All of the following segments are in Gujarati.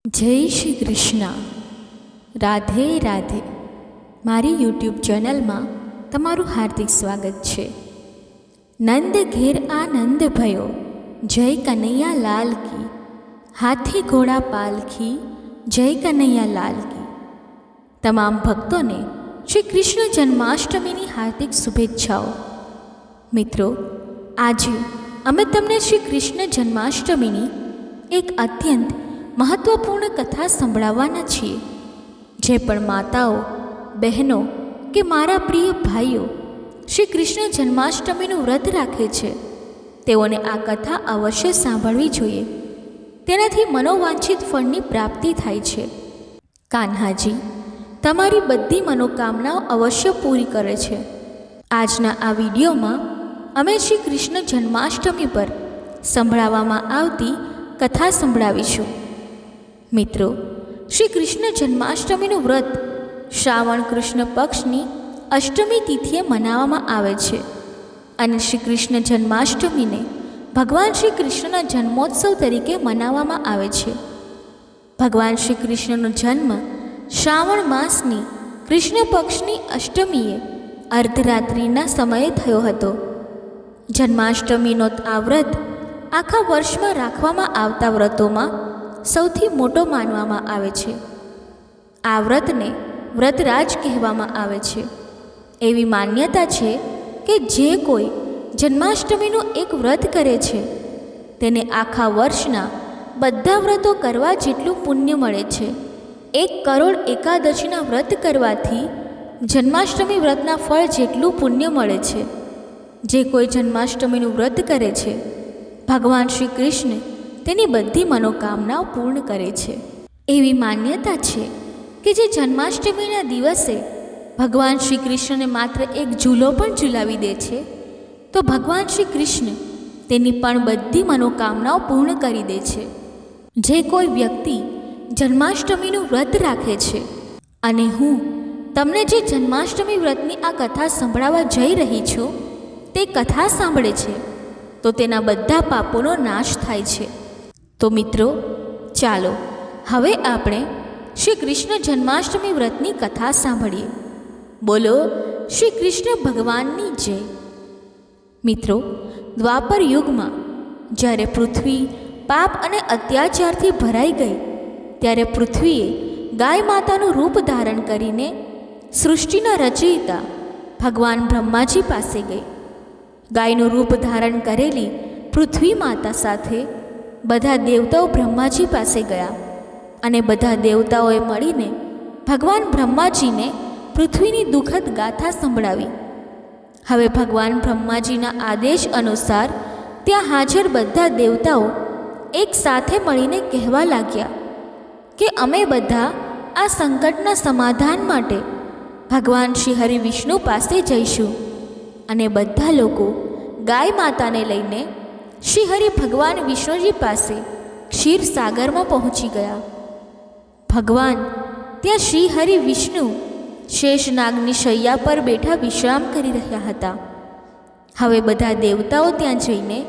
જય શ્રી કૃષ્ણ. રાધે રાધે. મારી યુટ્યુબ ચેનલમાં તમારું હાર્દિક સ્વાગત છે. નંદ ઘેર આનંદ ભયો, જય કનૈયા લાલ કી. હાથી ઘોડા પાલખી, જય કનૈયા લાલ કી. તમામ ભક્તોને શ્રી કૃષ્ણ જન્માષ્ટમીની હાર્દિક શુભેચ્છાઓ. મિત્રો, આજે અમે તમને શ્રી કૃષ્ણ જન્માષ્ટમીની એક અત્યંત મહત્વપૂર્ણ કથા સંભળાવવાના છીએ. જે પણ માતાઓ, બહેનો કે મારા પ્રિય ભાઈઓ શ્રી કૃષ્ણ જન્માષ્ટમીનું વ્રત રાખે છે, તેઓને આ કથા અવશ્ય સાંભળવી જોઈએ. તેનાથી મનોવાંછિત ફળની પ્રાપ્તિ થાય છે. કાન્હાજી તમારી બધી મનોકામનાઓ અવશ્ય પૂરી કરે છે. આજના આ વિડીયોમાં અમે શ્રી કૃષ્ણ જન્માષ્ટમી પર સંભળાવવામાં આવતી કથા સંભળાવીશું. મિત્રો, શ્રી કૃષ્ણ જન્માષ્ટમીનું વ્રત શ્રાવણ કૃષ્ણ પક્ષની અષ્ટમી તિથિએ મનાવવામાં આવે છે અને શ્રી કૃષ્ણ જન્માષ્ટમીને ભગવાન શ્રી કૃષ્ણના જન્મોત્સવ તરીકે મનાવવામાં આવે છે. ભગવાન શ્રી કૃષ્ણનો જન્મ શ્રાવણ માસની કૃષ્ણ પક્ષની અષ્ટમીએ અર્ધરાત્રિના સમયે થયો હતો. જન્માષ્ટમીનો આ વ્રત આખા વર્ષમાં રાખવામાં આવતા વ્રતોમાં સૌથી મોટો માનવામાં આવે છે. આ વ્રતને વ્રતરાજ કહેવામાં આવે છે. એવી માન્યતા છે કે જે કોઈ જન્માષ્ટમીનું એક વ્રત કરે છે તેને આખા વર્ષના બધા વ્રતો કરવા જેટલું પુણ્ય મળે છે. 1 કરોડ એકાદશીના વ્રત કરવાથી જન્માષ્ટમી વ્રતના ફળ જેટલું પુણ્ય મળે છે. જે કોઈ જન્માષ્ટમીનું વ્રત કરે છે, ભગવાન શ્રી કૃષ્ણ તેની બધી મનોકામનાઓ પૂર્ણ કરે છે. એવી માન્યતા છે કે જે જન્માષ્ટમીના દિવસે ભગવાન શ્રી કૃષ્ણને માત્ર એક ઝૂલો પણ ઝૂલાવી દે છે તો ભગવાન શ્રી કૃષ્ણ તેની પણ બધી મનોકામનાઓ પૂર્ણ કરી દે છે. જે કોઈ વ્યક્તિ જન્માષ્ટમીનું વ્રત રાખે છે અને હું તમને જે જન્માષ્ટમી વ્રતની આ કથા સંભળાવવા જઈ રહી છું તે કથા સાંભળે છે તો તેના બધા પાપોનો નાશ થાય છે. તો મિત્રો, ચાલો હવે આપણે શ્રી કૃષ્ણ જન્માષ્ટમી વ્રતની કથા સાંભળીએ. બોલો શ્રી કૃષ્ણ ભગવાનની જય. મિત્રો, દ્વાપર યુગમાં જ્યારે પૃથ્વી પાપ અને અત્યાચારથી ભરાઈ ગઈ ત્યારે પૃથ્વીએ ગાય માતાનું રૂપ ધારણ કરીને સૃષ્ટિના રચયિતા ભગવાન બ્રહ્માજી પાસે ગઈ. ગાયનું રૂપ ધારણ કરેલી પૃથ્વી માતા સાથે બધા દેવતાઓ બ્રહ્માજી પાસે ગયા અને બધા દેવતાઓએ મળીને ભગવાન બ્રહ્માજીને પૃથ્વીની દુઃખદ ગાથા સંભળાવી. હવે ભગવાન બ્રહ્માજીના આદેશ અનુસાર ત્યાં હાજર બધા દેવતાઓ એક સાથે મળીને કહેવા લાગ્યા કે અમે બધા આ સંકટના સમાધાન માટે ભગવાન શ્રી હરિ વિષ્ણુ પાસે જઈશું. અને બધા લોકો ગાય માતાને લઈને શ્રી હરિ ભગવાન વિષ્ણુજી પાસે ક્ષીરસાગરમાં પહોંચી ગયા. ભગવાન ત્યાં શ્રી હરિ વિષ્ણુ શેષનાગની શૈયા પર બેઠા વિશ્રામ કરી રહ્યા હતા. હવે બધા દેવતાઓ ત્યાં જઈને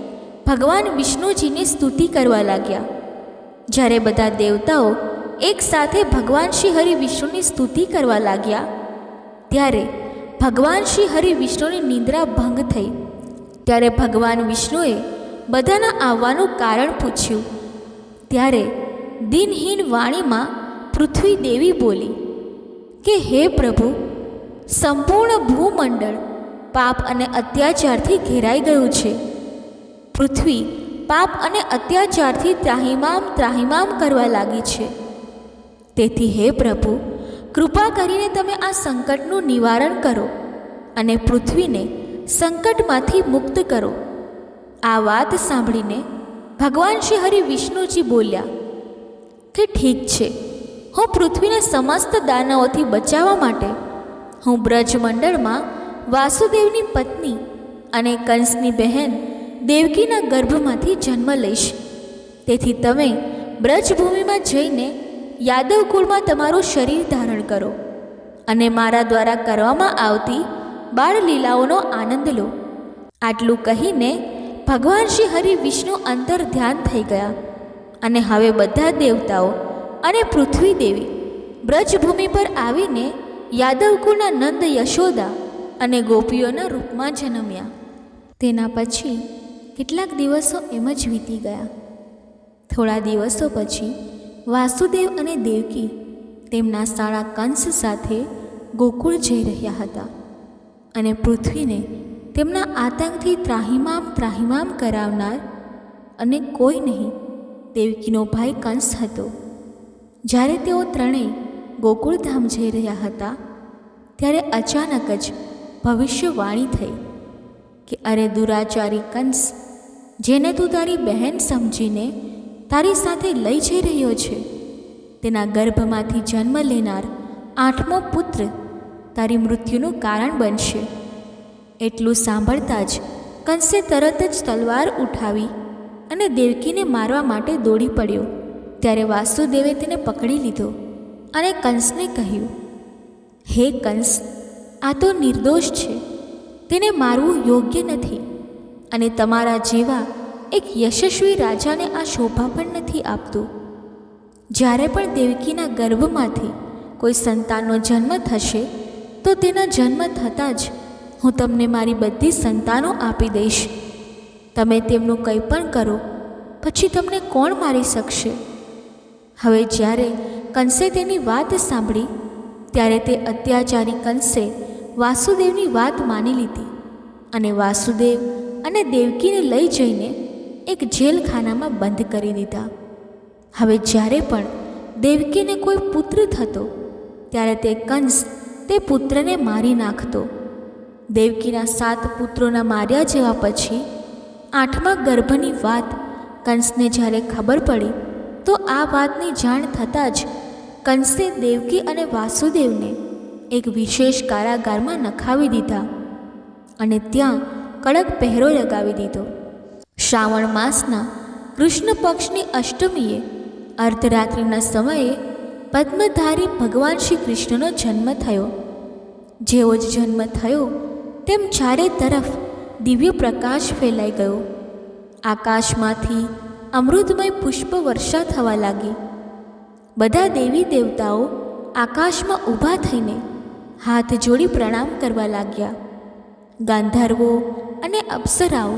ભગવાન વિષ્ણુજીની સ્તુતિ કરવા લાગ્યા. જ્યારે બધા દેવતાઓ એક સાથે ભગવાન શ્રી હરિ વિષ્ણુની સ્તુતિ કરવા લાગ્યા ત્યારે ભગવાન શ્રી હરિ વિષ્ણુની નિંદ્રા ભંગ થઈ. ત્યારે ભગવાન વિષ્ણુએ બધાના આવવાનું કારણ પૂછ્યું. ત્યારે દિનહીન વાણીમાં પૃથ્વી દેવી બોલી કે હે પ્રભુ, સંપૂર્ણ ભૂમંડળ પાપ અને અત્યાચારથી ઘેરાઈ ગયું છે. પૃથ્વી પાપ અને અત્યાચારથી ત્રાહિમામ કરવા લાગી છે. તેથી હે પ્રભુ, કૃપા કરીને તમે આ સંકટનું નિવારણ કરો અને પૃથ્વીને સંકટમાંથી મુક્ત કરો. આ વાત સાંભળીને ભગવાન શ્રી હરિ વિષ્ણુજી બોલ્યા કે ઠીક છે, હું પૃથ્વીને સમસ્ત દાનવોથી બચાવવા માટે હું બ્રજમંડળમાં વાસુદેવની પત્ની અને કંસની બહેન દેવકીના ગર્ભમાંથી જન્મ લઈશ. તેથી તમે બ્રજભૂમિમાં જઈને યાદવ કુળમાં તમારું શરીર ધારણ કરો અને મારા દ્વારા કરવામાં આવતી બાળલીલાઓનો આનંદ લો. આટલું કહીને ભગવાન શ્રી હરિ વિષ્ણુ અંતર ધ્યાન થઈ ગયા અને હવે બધા દેવતાઓ અને પૃથ્વી દેવી બ્રજભૂમિ પર આવીને યાદવકુળના નંદ યશોદા અને ગોપીઓના રૂપમાં જન્મ્યા. તેના પછી કેટલાક દિવસો એમ જ વીતી ગયા. થોડા દિવસો પછી વાસુદેવ અને દેવકી તેમના શાળા કંસ સાથે ગોકુળ જઈ રહ્યા હતા અને પૃથ્વીને તેમના આતંકથી ત્રાહિમામ કરાવનાર અને કોઈ નહીં દેવકીનો ભાઈ કંસ હતો. જ્યારે તેઓ ત્રણેય ગોકુળધામ જઈ રહ્યા હતા ત્યારે અચાનક જ ભવિષ્યવાણી થઈ કે અરે દુરાચારી કંસ, જેને તું તારી બહેન સમજીને તારી સાથે લઈ જઈ રહ્યો છે, તેના ગર્ભમાંથી જન્મ લેનાર 8મો પુત્ર તારી મૃત્યુનું કારણ બનશે. એટલું સાંભળતા જ કંસે તરત જ તલવાર ઉઠાવી અને દેવકીને મારવા માટે દોડી પડ્યો. ત્યારે વાસુદેવે તેને પકડી લીધો અને કંસને કહ્યું, હે કંસ, આ તો નિર્દોષ છે, તેને મારવું યોગ્ય નથી અને તમારા જેવા એક યશસ્વી રાજાને આ શોભા પણ નથી આપતું. જ્યારે પણ દેવકીના ગર્ભમાંથી કોઈ સંતાનનો જન્મ થશે તો તેના જન્મ થતાં જ હું તમને મારી બધી સંતાનો આપી દઈશ. તમે તેમનું કંઈ પણ કરો પછી તમને કોણ મારી શકશે? હવે જ્યારે કંસે તેની વાત સાંભળી ત્યારે તે અત્યાચારી કંસે વાસુદેવની વાત માની લીધી અને વાસુદેવ અને દેવકીને લઈ જઈને એક જેલખાનામાં બંધ કરી દીધા. હવે જ્યારે પણ દેવકીને કોઈ પુત્ર થતો ત્યારે તે કંસ તે પુત્રને મારી નાખતો. દેવકીના 7 પુત્રોના માર્યા જવા પછી 8મા ગર્ભની વાત કંસને જ્યારે ખબર પડી તો આ વાતની જાણ થતાં જ કંસે દેવકી અને વાસુદેવને એક વિશેષ કારાગારમાં નખાવી દીધા અને ત્યાં કડક પહેરો લગાવી દીધો. શ્રાવણ માસના કૃષ્ણ પક્ષની અષ્ટમીએ અર્ધરાત્રિના સમયે પદ્મધારી ભગવાન શ્રી કૃષ્ણનો જન્મ થયો. જેવો જ જન્મ થયો તેમ ચારે તરફ દિવ્ય પ્રકાશ ફેલાઈ ગયો. આકાશમાંથી અમૃતમય પુષ્પ વર્ષા થવા લાગી. બધા દેવી દેવતાઓ આકાશમાં ઊભા થઈને હાથ જોડી પ્રણામ કરવા લાગ્યા. ગાંધર્વો અને અપ્સરાઓ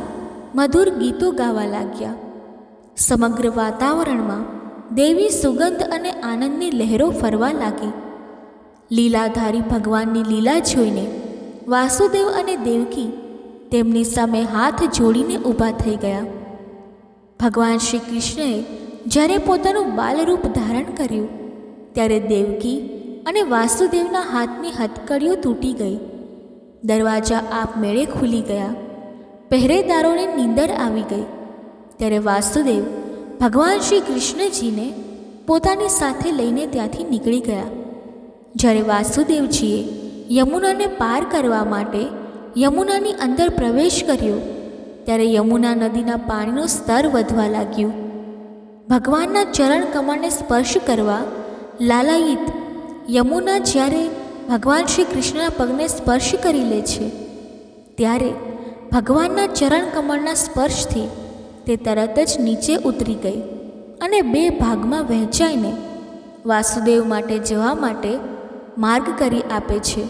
મધુર ગીતો ગાવા લાગ્યા. સમગ્ર વાતાવરણમાં દેવી સુગંધ અને આનંદની લહેરો ફરવા લાગી. લીલાધારી ભગવાનની લીલા જોઈને વાસુદેવ અને દેવકી તેમની સામે હાથ જોડીને ઊભા થઈ ગયા. ભગવાન શ્રી કૃષ્ણએ જ્યારે પોતાનું બાલરૂપ ધારણ કર્યું ત્યારે દેવકી અને વાસુદેવના હાથની હથકડીઓ તૂટી ગઈ. દરવાજા આપમેળે ખુલી ગયા. પહેરેદારોને નીંદર આવી ગઈ. ત્યારે વાસુદેવ ભગવાન શ્રી કૃષ્ણજીને પોતાની સાથે લઈને ત્યાંથી નીકળી ગયા. જ્યારે વાસુદેવજીએ યમુનાને પાર કરવા માટે યમુનાની અંદર પ્રવેશ કર્યો ત્યારે યમુના નદીના પાણીનું સ્તર વધવા લાગ્યું. ભગવાનના ચરણ કમળને સ્પર્શ કરવા લાલાયિત યમુના જ્યારે ભગવાન શ્રી કૃષ્ણના પગને સ્પર્શ કરી લે છે ત્યારે ભગવાનના ચરણ કમળના સ્પર્શથી તે તરત જ નીચે ઉતરી ગઈ અને 2 ભાગમાં વહેંચાઈને વાસુદેવ માટે જવા માટે માર્ગ કરી આપે છે.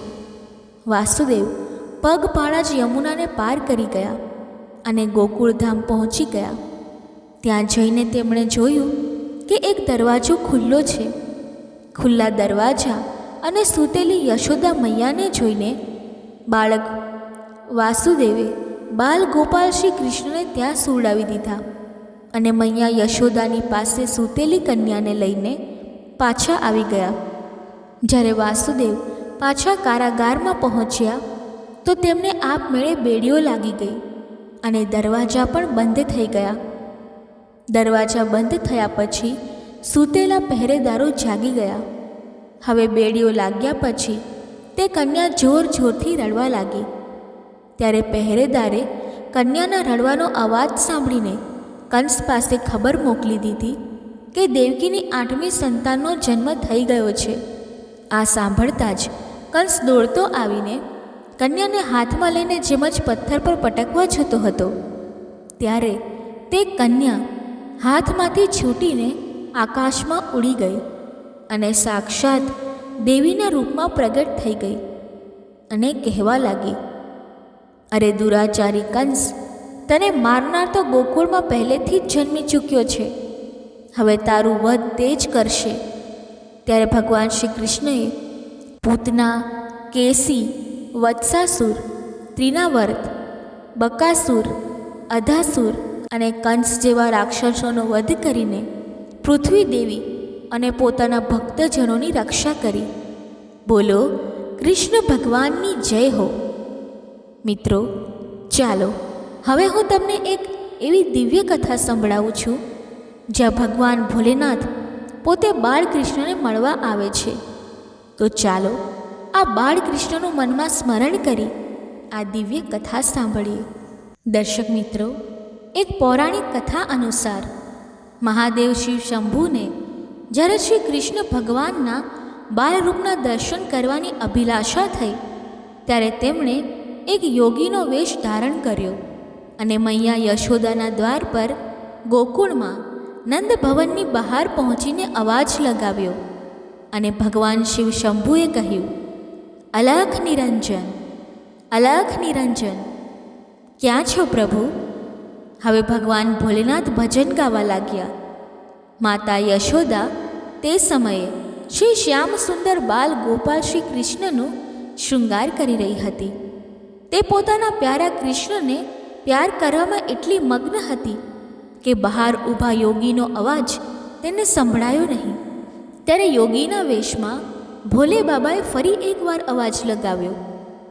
વાસુદેવ પગપાળા જ યમુનાને પાર કરી ગયા અને ગોકુળધામ પહોંચી ગયા. ત્યાં જઈને તેમણે જોયું કે એક દરવાજો ખુલ્લો છે. ખુલ્લા દરવાજા અને સૂતેલી યશોદા મૈયાને જોઈને બાળક વાસુદેવે બાલ ગોપાલ શ્રી કૃષ્ણને ત્યાં સુવડાવી દીધા અને મૈયા યશોદાની પાસે સૂતેલી કન્યાને લઈને પાછા આવી ગયા. જ્યારે વાસુદેવ પાછા કારાગારમાં પહોંચ્યા તો તેમને આપમેળે બેડીઓ લાગી ગઈ અને દરવાજા પણ બંધ થઈ ગયા. દરવાજા બંધ થયા પછી સૂતેલા પહેરેદારો જાગી ગયા. હવે બેડીઓ લાગ્યા પછી તે કન્યા જોર જોરથી રડવા લાગી. ત્યારે પહેરેદારે કન્યાના રડવાનો અવાજ સાંભળીને કંસ પાસે ખબર મોકલી દીધી કે દેવકીની 8મી સંતાનનો જન્મ થઈ ગયો છે. આ સાંભળતા જ કંસ દોડતો આવીને કન્યાને હાથમાં લઈને જેમ જ પથ્થર પર પટકવા જતો હતો ત્યારે તે કન્યા હાથમાંથી છૂટીને આકાશમાં ઉડી ગઈ અને સાક્ષાત દેવીના રૂપમાં પ્રગટ થઈ ગઈ અને કહેવા લાગી, અરે દુરાચારી કંસ, તને મારનાર તો ગોકુળમાં પહેલેથી જ જન્મી ચૂક્યો છે. હવે તારું વધ તે જ કરશે. ત્યારે ભગવાન શ્રી કૃષ્ણએ પૂતના, કેસી, વત્સાસુર, ત્રિનાવર્ત, બકાસુર, અધાસુર અને કંસ જેવા રાક્ષસોનો વધ કરીને પૃથ્વી દેવી અને પોતાના ભક્તજનોની રક્ષા કરી. બોલો કૃષ્ણ ભગવાનની જય હો. મિત્રો, ચાલો હવે હું તમને એક એવી દિવ્ય કથા સંભળાવું છું જ્યાં ભગવાન ભોલેનાથ પોતે બાળકૃષ્ણને મળવા આવે છે. તો ચાલો આ બાળકૃષ્ણનું મનમાં સ્મરણ કરી આ દિવ્ય કથા સાંભળીએ. દર્શક મિત્રો, એક પૌરાણિક કથા અનુસાર મહાદેવ શિવ શંભુને જ્યારે શ્રી કૃષ્ણ ભગવાનના બાળરૂપના દર્શન કરવાની અભિલાષા થઈ ત્યારે તેમણે એક યોગીનો વેશ ધારણ કર્યો અને મૈયા યશોદાના દ્વાર પર ગોકુળમાં નંદ ભવનની બહાર પહોંચીને અવાજ લગાવ્યો અને ભગવાન શિવ શંભુએ કહ્યું, અલખ નિરંજન, અલખ નિરંજન, ક્યાં છો પ્રભુ? હવે ભગવાન ભોલેનાથ ભજન ગાવા લાગ્યા. માતા યશોદા તે સમયે શ્રી શ્યામ સુંદર બાલ ગોપાલ શ્રી કૃષ્ણનું શૃંગાર કરી રહી હતી. તે પોતાના પ્યારા કૃષ્ણને પ્યાર કરવામાં એટલી મગ્ન હતી કે બહાર ઊભા યોગીનો અવાજ તેને સંભળાયો નહીં. ત્યારે યોગીના વેશમાં ભોલે બાબાએ ફરી એકવાર અવાજ લગાવ્યો,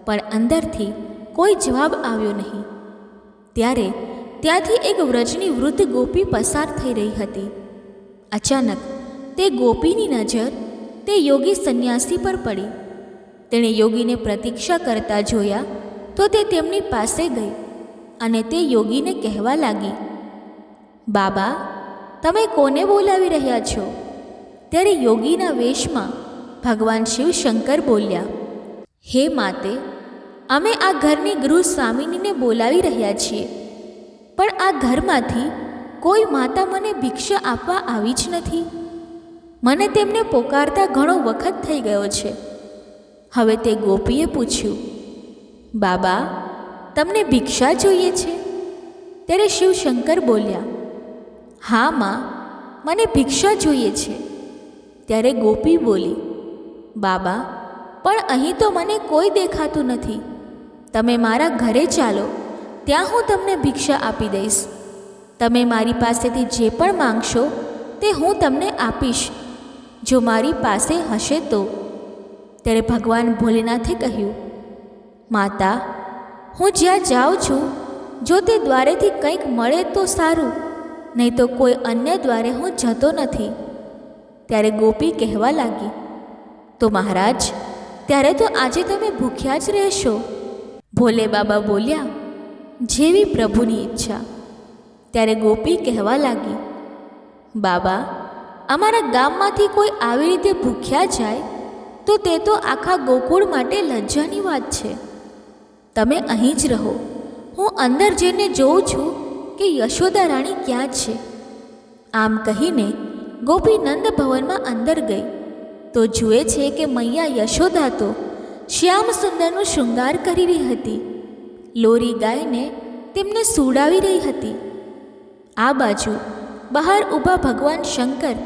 પણ અંદરથી કોઈ જવાબ આવ્યો નહીં. ત્યારે ત્યાંથી એક વ્રજની વૃદ્ધ ગોપી પસાર થઈ રહી હતી. અચાનક તે ગોપીની નજર તે યોગી સંન્યાસી પર પડી. તેણે યોગીને પ્રતીક્ષા કરતા જોયા તો તે તેમની પાસે ગઈ અને તે યોગીને કહેવા લાગી, બાબા, તમે કોને બોલાવી રહ્યા છો? ત્યારે યોગીના વેશમાં ભગવાન શિવ શંકર બોલ્યા, હે માતે, અમે આ ઘરની ગૃહ સ્વામિનીને બોલાવી રહ્યા છીએ, પણ આ ઘરમાંથી કોઈ માતા મને ભિક્ષા આપવા આવી જ નથી. મને તેમને પોકારતા ઘણો વખત થઈ ગયો છે. હવે તે ગોપીએ પૂછ્યું, બાબા, તમને ભિક્ષા જોઈએ છે? ત્યારે શિવશંકર બોલ્યા, હા માં, મને ભિક્ષા જોઈએ છે. ત્યારે ગોપી બોલી, બાબા, પણ અહીં તો મને કોઈ દેખાતું નથી. તમે મારા ઘરે ચાલો, ત્યાં હું તમને ભિક્ષા આપી દઈશ. તમે મારી પાસેથી જે પણ માંગશો તે હું તમને આપીશ, જો મારી પાસે હશે તો. ત્યારે ભગવાન ભોલેનાથે કહ્યું, માતા, હું જ્યાં જાઉં છું જો તે દ્વારેથી કંઈક મળે તો સારું, નહીં તો કોઈ અન્ય દ્વારે હું જતો નથી. ત્યારે ગોપી કહેવા લાગી, તો મહારાજ, ત્યારે તો આજે તમે ભૂખ્યા જ રહેશો. ભોલે બાબા બોલ્યા, જેવી પ્રભુની ઈચ્છા. ત્યારે ગોપી કહેવા લાગી, બાબા, અમારા ગામમાંથી કોઈ આવી રીતે ભૂખ્યા જાય તો તે તો આખા ગોકુળ માટે લજ્જાની વાત છે. તમે અહીં જ રહો, હું અંદર જઈને જોઉં છું કે યશોદા રાણી ક્યાં છે. આમ કહીને ગોપી નંદ ભવનમાં અંદર ગઈ તો જુએ છે કે મૈયા યશોદા તો શ્યામ સુંદરનો શૃંગાર કરી રહી હતી. લોરી ગાયને તેમને સુડાવી રહી હતી. આ બાજુ બહાર ઊભા ભગવાન શંકર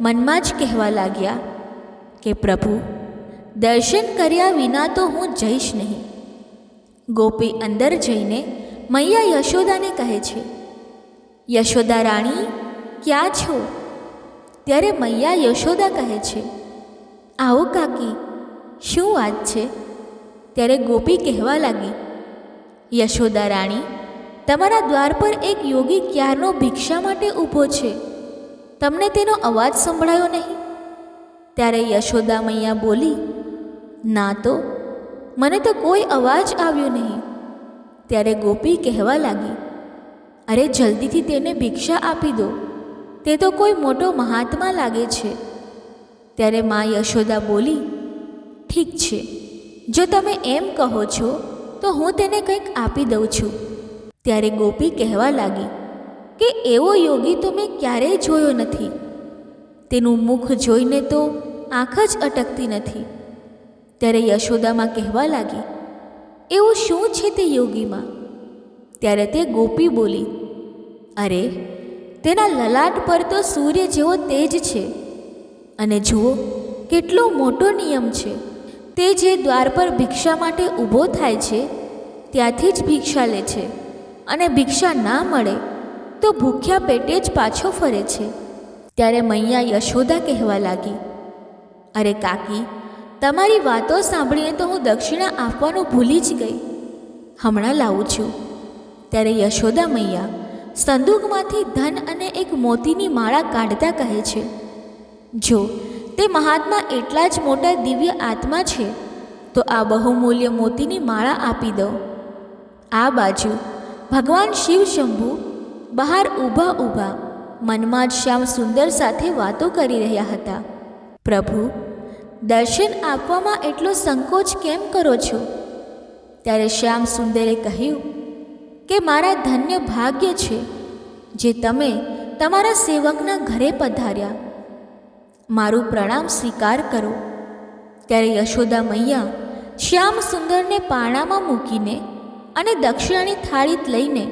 મનમાં જ કહેવા લાગ્યા કે પ્રભુ, દર્શન કર્યા વિના તો હું જઈશ નહીં. ગોપી અંદર જઈને મૈયા યશોદાને કહે છે, યશોદા રાણી, ક્યાં છો? ત્યારે મૈયા યશોદા કહે છે, આવો કાકી, શું વાત છે? ત્યારે ગોપી કહેવા લાગી, યશોદા રાણી, તમારા દ્વાર પર એક યોગી ક્યારનો ભિક્ષા માટે ઊભો છે. તમને તેનો અવાજ સંભળાયો નહીં? ત્યારે યશોદા મૈયા બોલી, ના તો, મને તો કોઈ અવાજ આવ્યો નહીં. ત્યારે ગોપી કહેવા લાગી, અરે જલ્દીથી તેને ભિક્ષા આપી દો, તે તો કોઈ મોટો મહાત્મા લાગે છે. ત્યારે મા યશોદા બોલી, ઠીક છે, જો તમે એમ કહો છો તો હું તેને કંઈક આપી દઉં છું. ત્યારે ગોપી કહેવા લાગી કે એવો યોગી તો મેં ક્યારેય જોયો નથી. તેનું મુખ જોઈને તો આંખ જ અટકતી નથી. ત્યારે યશોદામાં કહેવા લાગી, એવું શું છે તે યોગીમાં? ત્યારે તે ગોપી બોલી, અરે, તેના લલાટ પર તો સૂર્ય જેવો તેજ છે. અને જુઓ કેટલો મોટો નિયમ છે. તે જે દ્વાર પર ભિક્ષા માટે ઊભો થાય છે ત્યાંથી જ ભિક્ષા લે છે, અને ભિક્ષા ના મળે તો ભૂખ્યા પેટે જ પાછો ફરે છે. ત્યારે મૈયા યશોદા કહેવા લાગી, અરે કાકી, તમારી વાતો સાંભળીને તો હું દક્ષિણા આપવાનું ભૂલી જ ગઈ. હમણાં લાવું છું. ત્યારે યશોદા મૈયા સંદૂકમાંથી ધન અને એક મોતીની માળા કાઢતા કહે છે, જો તે મહાત્મા એટલા જ મોટા દિવ્ય આત્મા છે તો આ બહુમૂલ્ય મોતીની માળા આપી દો. આ બાજુ ભગવાન શિવ શંભુ બહાર ઊભા ઊભા મનમાં જ શ્યામ સુંદર સાથે વાતો કરી રહ્યા હતા. પ્રભુ, દર્શન આપવામાં એટલો સંકોચ કેમ કરો છો? ત્યારે શ્યામ સુંદરે કહ્યું કે મારા ધન્ય ભાગ્ય છે જે તમે તમારા સેવકના ઘરે પધાર્યા. મારું પ્રણામ સ્વીકાર કરો. ત્યારે યશોદા મૈયા શ્યામ સુંદરને પારણામાં મૂકીને અને દક્ષિણાની થાળી લઈને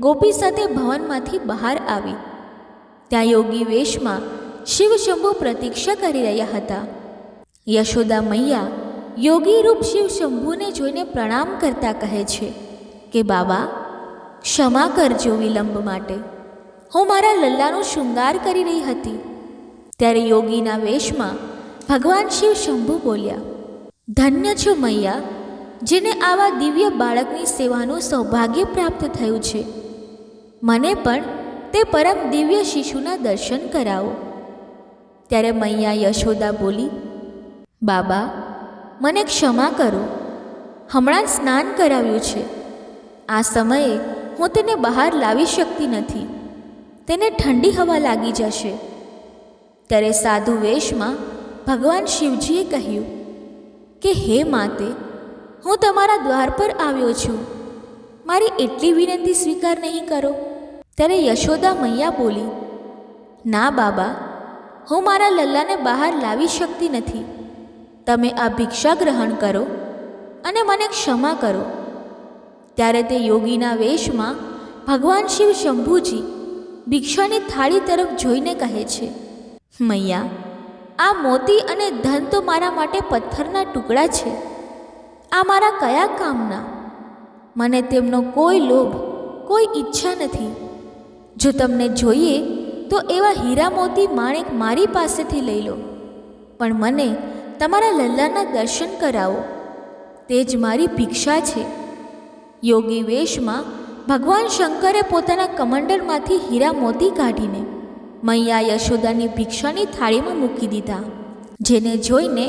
ગોપી સાથે ભવનમાંથી બહાર આવી. ત્યાં યોગી વેશમાં શિવ શંભુ પ્રતીક્ષા કરી રહ્યા હતા. યશોદા મૈયા યોગી રૂપ શિવ શંભુને જોઈને પ્રણામ કરતા કહે છે કે બાબા, ક્ષમા કરજો વિલંબ માટે. હું મારા લલ્લાનું શૃંગાર કરી રહી હતી. ત્યારે યોગીના વેશમાં ભગવાન શિવ શંભુ બોલ્યા, ધન્ય છો મૈયા, જેને આવા દિવ્ય બાળકની સેવાનું સૌભાગ્ય પ્રાપ્ત થયું છે. મને પણ તે પરમ દિવ્ય શિશુના દર્શન કરાવો. ત્યારે મૈયા યશોદા બોલી, બાબા, મને ક્ષમા કરો. હમણાં જ સ્નાન કરાવ્યું છે. આ સમયે હું તેને બહાર લાવી શકતી નથી. તેને ઠંડી હવા લાગી જશે. ત્યારે સાધુ વેશમાં ભગવાન શિવજીએ કહ્યું કે હે માતે, હું તમારા દ્વાર પર આવ્યો છું. મારી એટલી વિનંતી સ્વીકાર નહીં કરો? ત્યારે યશોદા મૈયા બોલી, ના બાબા, હું મારા લલ્લાને બહાર લાવી શકતી નથી. તમે આ ભિક્ષા ગ્રહણ કરો અને મને ક્ષમા કરો. ત્યારે તે યોગીના વેશમાં ભગવાન શિવ શંભુજી ભિક્ષાની થાળી તરફ જોઈને કહે છે, મૈયા, આ મોતી અને ધન તો મારા માટે પથ્થરના ટુકડા છે. આ મારા કયા કામના? મને તેમનો કોઈ લોભ, કોઈ ઈચ્છા નથી. જો તમને જોઈએ તો એવા હીરા મોતી માણેક મારી પાસેથી લઈ લો, પણ મને તમારા લલ્લાના દર્શન કરાવો. તે જ મારી ભિક્ષા છે. યોગી વેશમાં ભગવાન શંકરે પોતાના કમંડળમાંથી હીરા મોતી કાઢીને મૈયા યશોદાની ભિક્ષાની થાળીમાં મૂકી દીધા. જેને જોઈને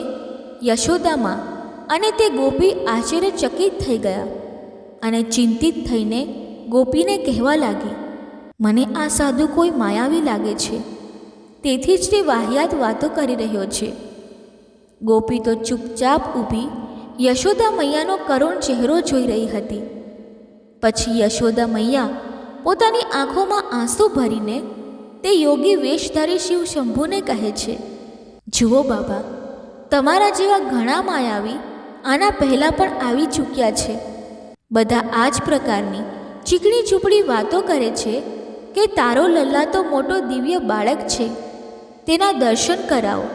યશોદામાં અને તે ગોપી આશ્ચર્યચકિત થઈ ગયા અને ચિંતિત થઈને ગોપીને કહેવા લાગી, મને આ સાધુ કોઈ માયાવી લાગે છે. તેથી જ તે વાહિયાત વાતો કરી રહ્યો છે. ગોપી તો ચૂપચાપ ઊભી યશોદા મૈયાનો કરુણ ચહેરો જોઈ રહી હતી. પછી યશોદા મૈયા પોતાની આંખોમાં આંસુ ભરીને તે યોગી વેશધારી શિવ શંભુને કહે છે, જુઓ બાબા, તમારા જેવા ઘણા માયાવી આના પહેલાં પણ આવી ચૂક્યા છે. બધા આ જ પ્રકારની ચીકણી ચૂપડી વાતો કરે છે કે તારો લલ્લા તો મોટો દિવ્ય બાળક છે. તેના દર્શન કરાવો,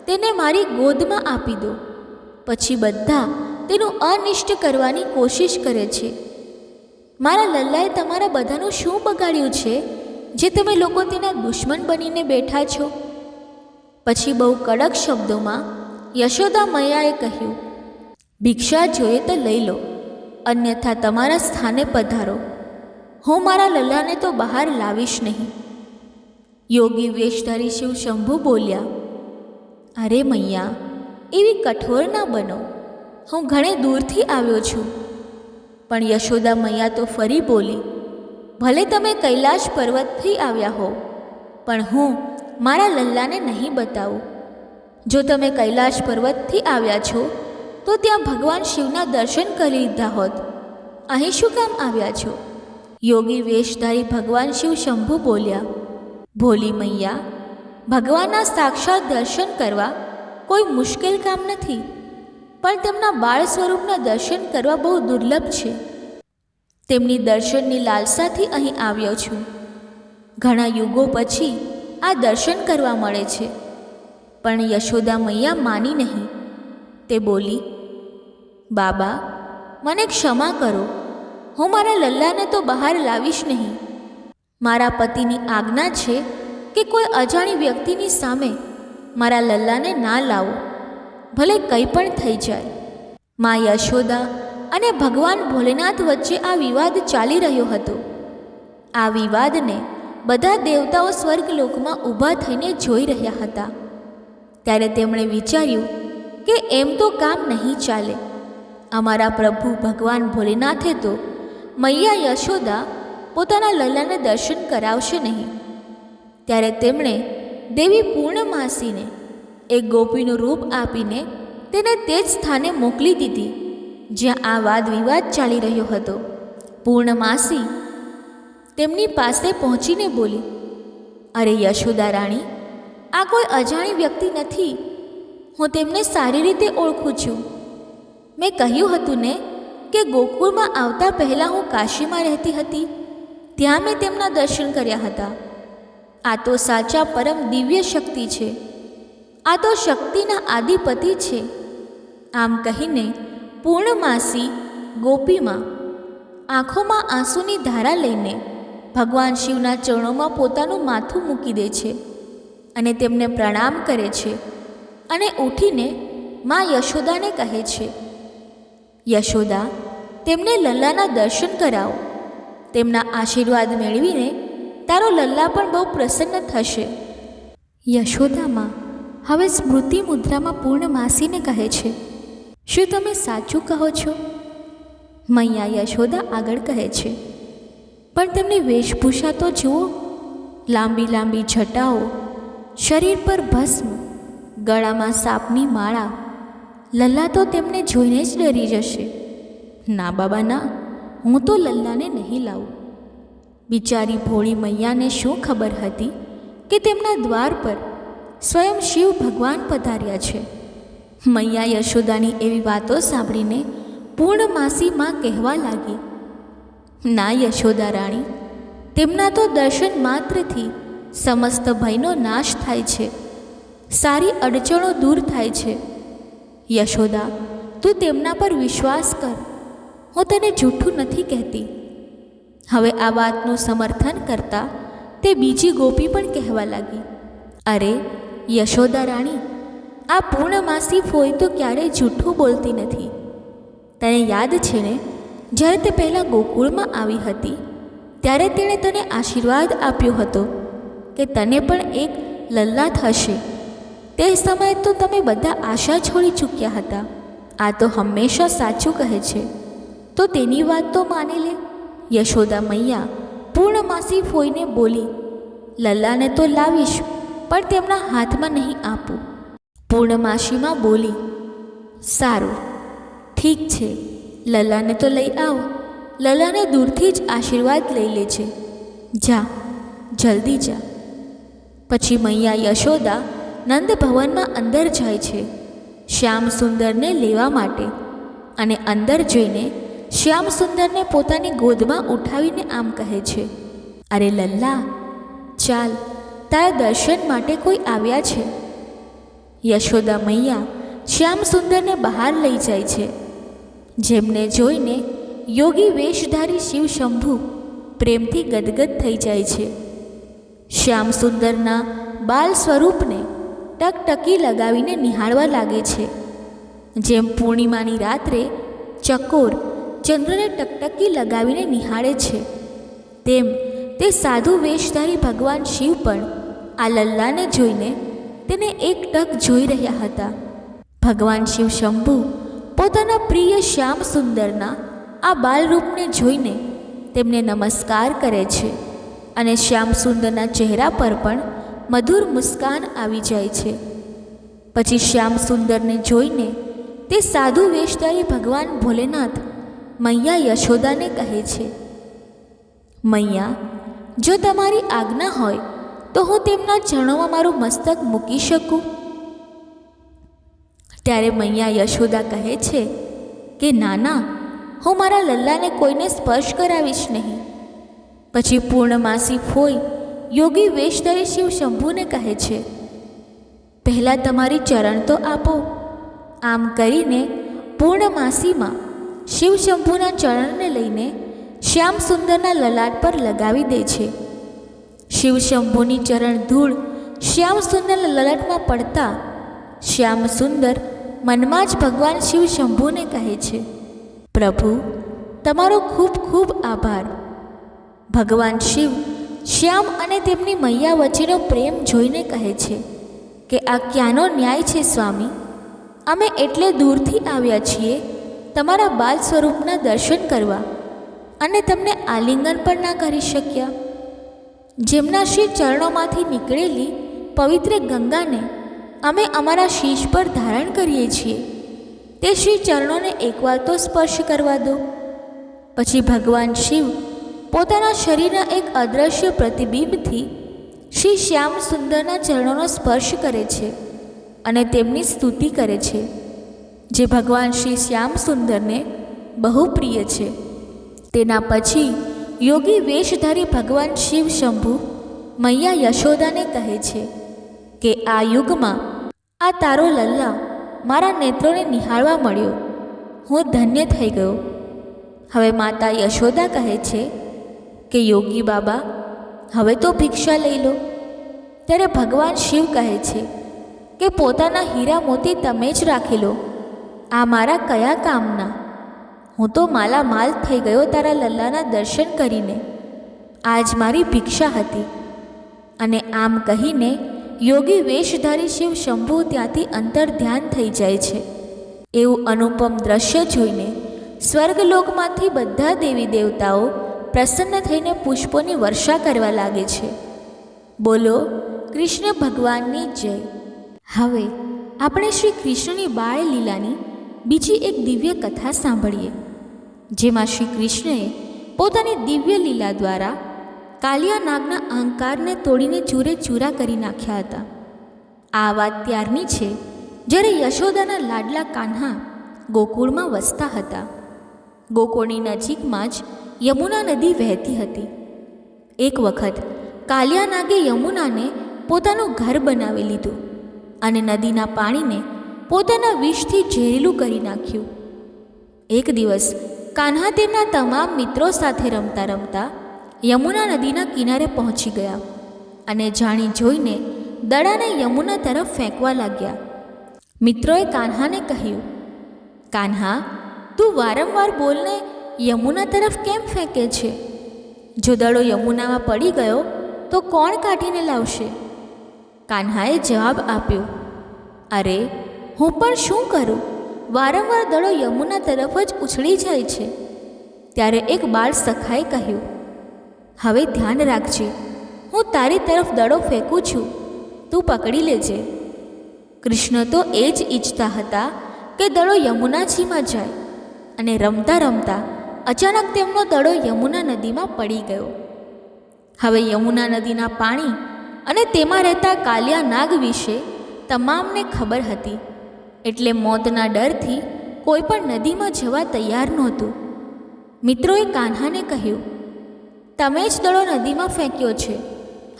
તેને મારી ગોદમાં આપી દો. પછી બધા તેનું અનિષ્ટ કરવાની કોશિશ કરે છે. મારા લલ્લાએ તમારા બધાનું શું બગાડ્યું છે જે તમે લોકો તેના દુશ્મન બનીને બેઠા છો? પછી બહુ કડક શબ્દોમાં યશોદા મૈયાએ કહ્યું, ભિક્ષા જોઈએ તો લઈ લો, અન્યથા તમારા સ્થાને પધારો. હું મારા લલ્લાને તો બહાર લાવીશ નહીં. યોગી વેશધારી શિવ શંભુ બોલ્યા, અરે મૈયા, એવી કઠોર ના બનો. હું ઘણે દૂરથી આવ્યો છું. પણ યશોદા મૈયા તો ફરી બોલી, ભલે તમે કૈલાશ પર્વતથી આવ્યા હો, પણ હું મારા લલ્લાને નહીં બતાવું. જો તમે કૈલાશ પર્વતથી આવ્યા છો તો ત્યાં ભગવાન શિવના દર્શન કરી લીધા હોત. અહીં શું કામ આવ્યા છો? યોગી વેશધારી ભગવાન શિવ શંભુ બોલ્યા, ભોલી મૈયા, ભગવાનના સાક્ષાત દર્શન કરવા કોઈ મુશ્કેલ કામ નથી, પણ તેમના બાળ સ્વરૂપના દર્શન કરવા બહુ દુર્લભ છે. તેમની દર્શનની લાલસાથી અહીં આવ્યો છું. ઘણા યુગો પછી આ દર્શન કરવા મળે છે. પણ યશોદા મૈયા માની નહીં. તે બોલી, બાબા, મને ક્ષમા કરો, હું મારા લલ્લાને તો બહાર લાવીશ નહીં. મારા પતિની આજ્ઞા છે કે કોઈ અજાણી વ્યક્તિની સામે મારા લલ્લાને ના લાવો, ભલે કંઈ પણ થઈ જાય. મા યશોદા અને ભગવાન ભોલેનાથ વચ્ચે આ વિવાદ ચાલી રહ્યો હતો. આ વિવાદને બધા દેવતાઓ સ્વર્ગલોકમાં ઊભા થઈને જોઈ રહ્યા હતા. ત્યારે તેમણે વિચાર્યું કે એમ તો કામ નહીં ચાલે. અમારા પ્રભુ ભગવાન ભોલેનાથે તો મૈયા યશોદા પોતાના લલ્લાને દર્શન કરાવશે નહીં. ત્યારે તેમણે દેવી પૂર્ણમાસીને એક ગોપીનું રૂપ આપીને તેને તે જ સ્થાને મોકલી દીધી જ્યાં આ વાદ વિવાદ ચાલી રહ્યો હતો. પૂર્ણમાસી તેમની પાસે પહોંચીને બોલી, અરે યશોદા રાણી, આ કોઈ અજાણી વ્યક્તિ નથી. હું તેમને સારી રીતે ઓળખું છું. મેં કહ્યું હતું ને કે ગોકુળમાં આવતા પહેલાં હું કાશીમાં રહેતી હતી. ત્યાં મેં તેમના દર્શન કર્યા હતા. આ તો સાચા પરમ દિવ્ય શક્તિ છે. આ તો શક્તિના આદિપતિ છે. આમ કહીને પૂર્ણમાસી ગોપીમાં આંખોમાં આંસુની ધારા લઈને ભગવાન શિવના ચરણોમાં પોતાનું માથું મૂકી દે છે અને તેમને પ્રણામ કરે છે અને ઉઠીને મા યશોદાને કહે છે, યશોદા, તેમને લલ્લાના દર્શન કરાવો. તેમના આશીર્વાદ મેળવીને તારો લલ્લા પણ બહુ પ્રસન્ન થશે. યશોદામાં હવે સ્મૃતિ મુદ્રામાં પૂર્ણમાસીને કહે છે, શું તમે સાચું કહો છો? મૈયા યશોદા આગળ કહે છે, પણ તેમની વેશભૂષા તો જુઓ. લાંબી લાંબી જટાઓ, શરીર પર ભસ્મ, ગળામાં સાપની માળા. લલ્લા તો તેમને જોઈને જ ડરી જશે. ના બાબા ના, હું તો લલ્લાને નહીં લાવું. બિચારી ભોળી મૈયાને શું ખબર હતી કે તેમના દ્વાર પર સ્વયં શિવ ભગવાન પધાર્યા છે. મૈયા યશોદાની એવી વાતો સાંભળીને પૂર્ણમાસી માં કહેવા લાગી, ના યશોદા રાણી, તેમના તો દર્શન માત્રથી સમસ્ત ભયનો નાશ થાય છે. સારી અડચણો દૂર થાય છે. યશોદા, તું તેમના પર વિશ્વાસ કર. હું તને જૂઠું નથી કહેતી. હવે આ વાતનું સમર્થન કરતા તે બીજી ગોપી પણ કહેવા લાગી, અરે યશોદા રાણી, આ પૂર્ણમાસી ફોઈ તો ક્યારેય જૂઠું બોલતી નથી. તને યાદ છે ને, જ્યારે તે પહેલાં ગોકુળમાં આવી હતી ત્યારે તેણે તને આશીર્વાદ આપ્યો હતો કે તને પણ એક લલ્લા થશે. તે સમયે તો તમે બધા આશા છોડી ચૂક્યા હતા. આ તો હંમેશા સાચું કહે છે, તો તેની વાત તો માની લે. યશોદા મૈયા પૂર્ણમાસી ફોઈને બોલી, લલ્લાને તો લાવીશ, પણ તેમના હાથમાં નહીં આપું. પૂર્ણમાસીમાં બોલી, સારું, ઠીક છે, લલ્લાને તો લઈ આવો. લલ્લાને દૂરથી જ આશીર્વાદ લઈ લેજે. જા, જલ્દી જા. પછી મૈયા યશોદા નંદ ભવનમાં અંદર જાય છે શ્યામ સુંદરને લેવા માટે, અને અંદર જઈને શ્યામ સુંદરને પોતાની ગોદમાં ઉઠાવીને આમ કહે છે, અરે લલ્લા, ચાલ, તારા દર્શન માટે કોઈ આવ્યા છે. યશોદા મૈયા શ્યામ સુંદરને બહાર લઈ જાય છે, જેમને જોઈને યોગી વેશધારી શિવ શંભુ પ્રેમથી ગદગદ થઈ જાય છે. શ્યામ સુંદરના બાલ સ્વરૂપને ટકટકી લગાવીને નિહાળવા લાગે છે. જેમ પૂર્ણિમાની રાત્રે ચકોર ચંદ્રને ટકટકી લગાવીને નિહાળે છે, તેમ તે સાધુ વેશધારી ભગવાન શિવ પણ આ લલ્લાને જોઈને તેને એક ટક જોઈ રહ્યા હતા. ભગવાન શિવ શંભુ પોતાના પ્રિય શ્યામ સુંદરના આ બાલરૂપને જોઈને તેમને નમસ્કાર કરે છે, અને શ્યામ સુંદરના ચહેરા પર પણ મધુર મુસ્કાન આવી જાય છે. પછી શ્યામ સુંદરને જોઈને તે સાધુ વેશધારી ભગવાન ભોલેનાથ મૈયા યશોદાને કહે છે, મૈયા, જો તમારી આજ્ઞા હોય તો હું તેમના ચરણોમાં મારું મસ્તક મૂકી શકું. ત્યારે મૈયા યશોદા કહે છે કે નાના, હું મારા લલ્લાને કોઈને સ્પર્શ કરાવીશ નહીં. પછી પૂર્ણમાસી ફોઈ યોગી વેશ ધરી શિવ શંભુને કહે છે, પહેલાં તમારી ચરણ તો આપો. આમ કરીને પૂર્ણમાસીમાં શિવ શંભુના ચરણને લઈને શ્યામ સુંદરના લલાટ પર લગાવી દે છે. શિવ શંભુની ચરણ ધૂળ શ્યામ સુંદરના લલાટમાં પડતા શ્યામ સુંદર મનમાં જ ભગવાન શિવ શંભુને કહે છે, પ્રભુ, તમારો ખૂબ ખૂબ આભાર. ભગવાન શિવ શ્યામ અને તેમની મૈયા વચ્ચેનો પ્રેમ જોઈને કહે છે કે આ ક્યાંનો ન્યાય છે સ્વામી? અમે એટલે દૂરથી આવ્યા છીએ તમારા બાલ સ્વરૂપના દર્શન કરવા, અને તમને આલિંગન પણ ના કરી શક્યા. જેમના શ્રી ચરણોમાંથી નીકળેલી પવિત્ર ગંગાને અમે અમારા શીશ પર ધારણ કરીએ છીએ, તે શ્રી ચરણોને એકવાર તો સ્પર્શ કરવા દો. પછી ભગવાન શિવ પોતાના શરીરના એક અદૃશ્ય પ્રતિબિંબથી શ્રી શ્યામ સુંદરના ચરણોનો સ્પર્શ કરે છે અને તેમની સ્તુતિ કરે છે, જે ભગવાન શ્રી શ્યામ સુંદરને બહુ પ્રિય છે. તેના પછી યોગી વેશધારી ભગવાન શિવ શંભુ મૈયા યશોદાને કહે છે કે આ યુગમાં આ તારો લલ્લા મારા નેત્રોને નિહાળવા મળ્યો, હું ધન્ય થઈ ગયો. હવે માતા યશોદા કહે છે કે યોગી બાબા, હવે તો ભિક્ષા લઈ લો. ત્યારે ભગવાન શિવ કહે છે કે પોતાના હીરા મોતી તમે જ રાખી લો, આ મારા કયા કામના? હું તો માલામાલ થઈ ગયો તારા લલ્લાના દર્શન કરીને, આજ મારી ભિક્ષા હતી. અને આમ કહીને યોગી વેશધારી શિવ શંભુ ત્યાંથી અંતર ધ્યાન થઈ જાય છે. એવું અનુપમ દ્રશ્ય જોઈને સ્વર્ગલોકમાંથી બધા દેવી દેવતાઓ પ્રસન્ન થઈને પુષ્પોની વર્ષા કરવા લાગે છે. બોલો કૃષ્ણ ભગવાનની જય. હવે આપણે શ્રી કૃષ્ણની બાળ લીલાની બીજી એક દિવ્ય કથા સાંભળીએ, જેમાં શ્રી કૃષ્ણએ પોતાની દિવ્ય લીલા દ્વારા કાલિયા નાગના અહંકારને તોડીને ચૂરે ચૂરા કરી નાખ્યા હતા. આ વાત ત્યારની છે જ્યારે યશોદાના લાડલા કાન્હા ગોકુળમાં વસતા હતા. ગોકુળની નજીકમાં જ યમુના નદી વહેતી હતી. એક વખત કાલિયા નાગે યમુનાને પોતાનું ઘર બનાવી લીધું અને નદીના પાણીને પોતાના વિષથી ઝેરીલું કરી નાખ્યું. એક દિવસ કાન્હા તેમના તમામ મિત્રો સાથે રમતા રમતા યમુના નદીના કિનારે પહોંચી ગયા અને જાણી જોઈને દડાને યમુના તરફ ફેંકવા લાગ્યા. મિત્રોએ કાન્હાને કહ્યું, કાન્હા, તું વારંવાર બોલને યમુના તરફ કેમ ફેંકે છે? જો દડો યમુનામાં પડી ગયો તો કોણ કાઢીને લાવશે? કાન્હાએ જવાબ આપ્યો, અરે, હું પણ શું કરું? વારંવાર દડો યમુના તરફ જ ઉછળી જાય છે. ત્યારે એક બાળ સખાએ કહ્યું, હવે ધ્યાન રાખજે, હું તારી તરફ દડો ફેંકું છું, તું પકડી લેજે. કૃષ્ણ તો એ જ ઈચ્છતા હતા કે દડો યમુનાજીમાં જાય, અને રમતા રમતા અચાનક તેમનો દડો યમુના નદીમાં પડી ગયો. હવે યમુના નદીના પાણી અને તેમાં રહેતા કાલિયા નાગ વિશે તમામને ખબર હતી, એટલે મોતના ડરથી કોઈ પણ નદીમાં જવા તૈયાર નહોતું. મિત્રોએ કાન્હાને કહ્યું, તમે જ દડો નદીમાં ફેંક્યો છે,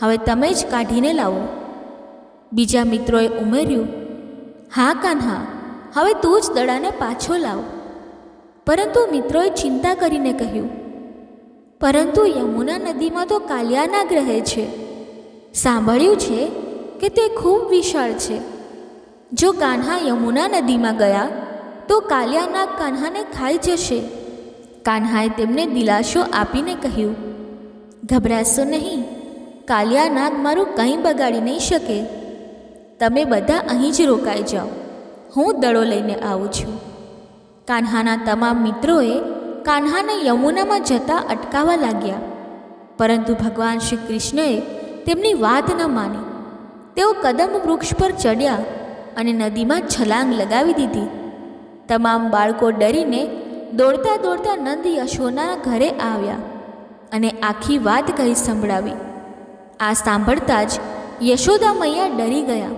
હવે તમે જ કાઢીને લાવો. બીજા મિત્રોએ ઉમેર્યું, હા કાન્હા, હવે તું જ દડાને પાછો લાવ. પરંતુ મિત્રોએ ચિંતા કરીને કહ્યું, પરંતુ યમુના નદીમાં તો કાલિયા નાગ રહે છે. સાંભળ્યું છે કે તે ખૂબ વિશાળ છે. જો કાન્હા યમુના નદીમાં ગયા તો કાલિયા નાગ કાન્હાને ખાઈ જશે. કાન્હાએ તેમને દિલાસો આપીને કહ્યું, ગભરાશો નહીં, કાલિયા નાગ મારું કંઈ બગાડી નહીં શકે. તમે બધા અહીં જ રોકાઈ જાઓ, હું દડો લઈને આવું છું. કાન્હાના તમામ મિત્રોએ કાન્હાને યમુનામાં જતા અટકાવવા લાગ્યા, પરંતુ ભગવાન શ્રી કૃષ્ણએ તેમની વાત ન માની. તેઓ કદમ વૃક્ષ પર ચડ્યા અને નદીમાં છલાંગ લગાવી દીધી. તમામ બાળકો ડરીને દોડતા દોડતા નંદ યશોના ઘરે આવ્યા અને આખી વાત કહી સંભળાવી. આ સાંભળતા જ યશોદા મૈયા ડરી ગયા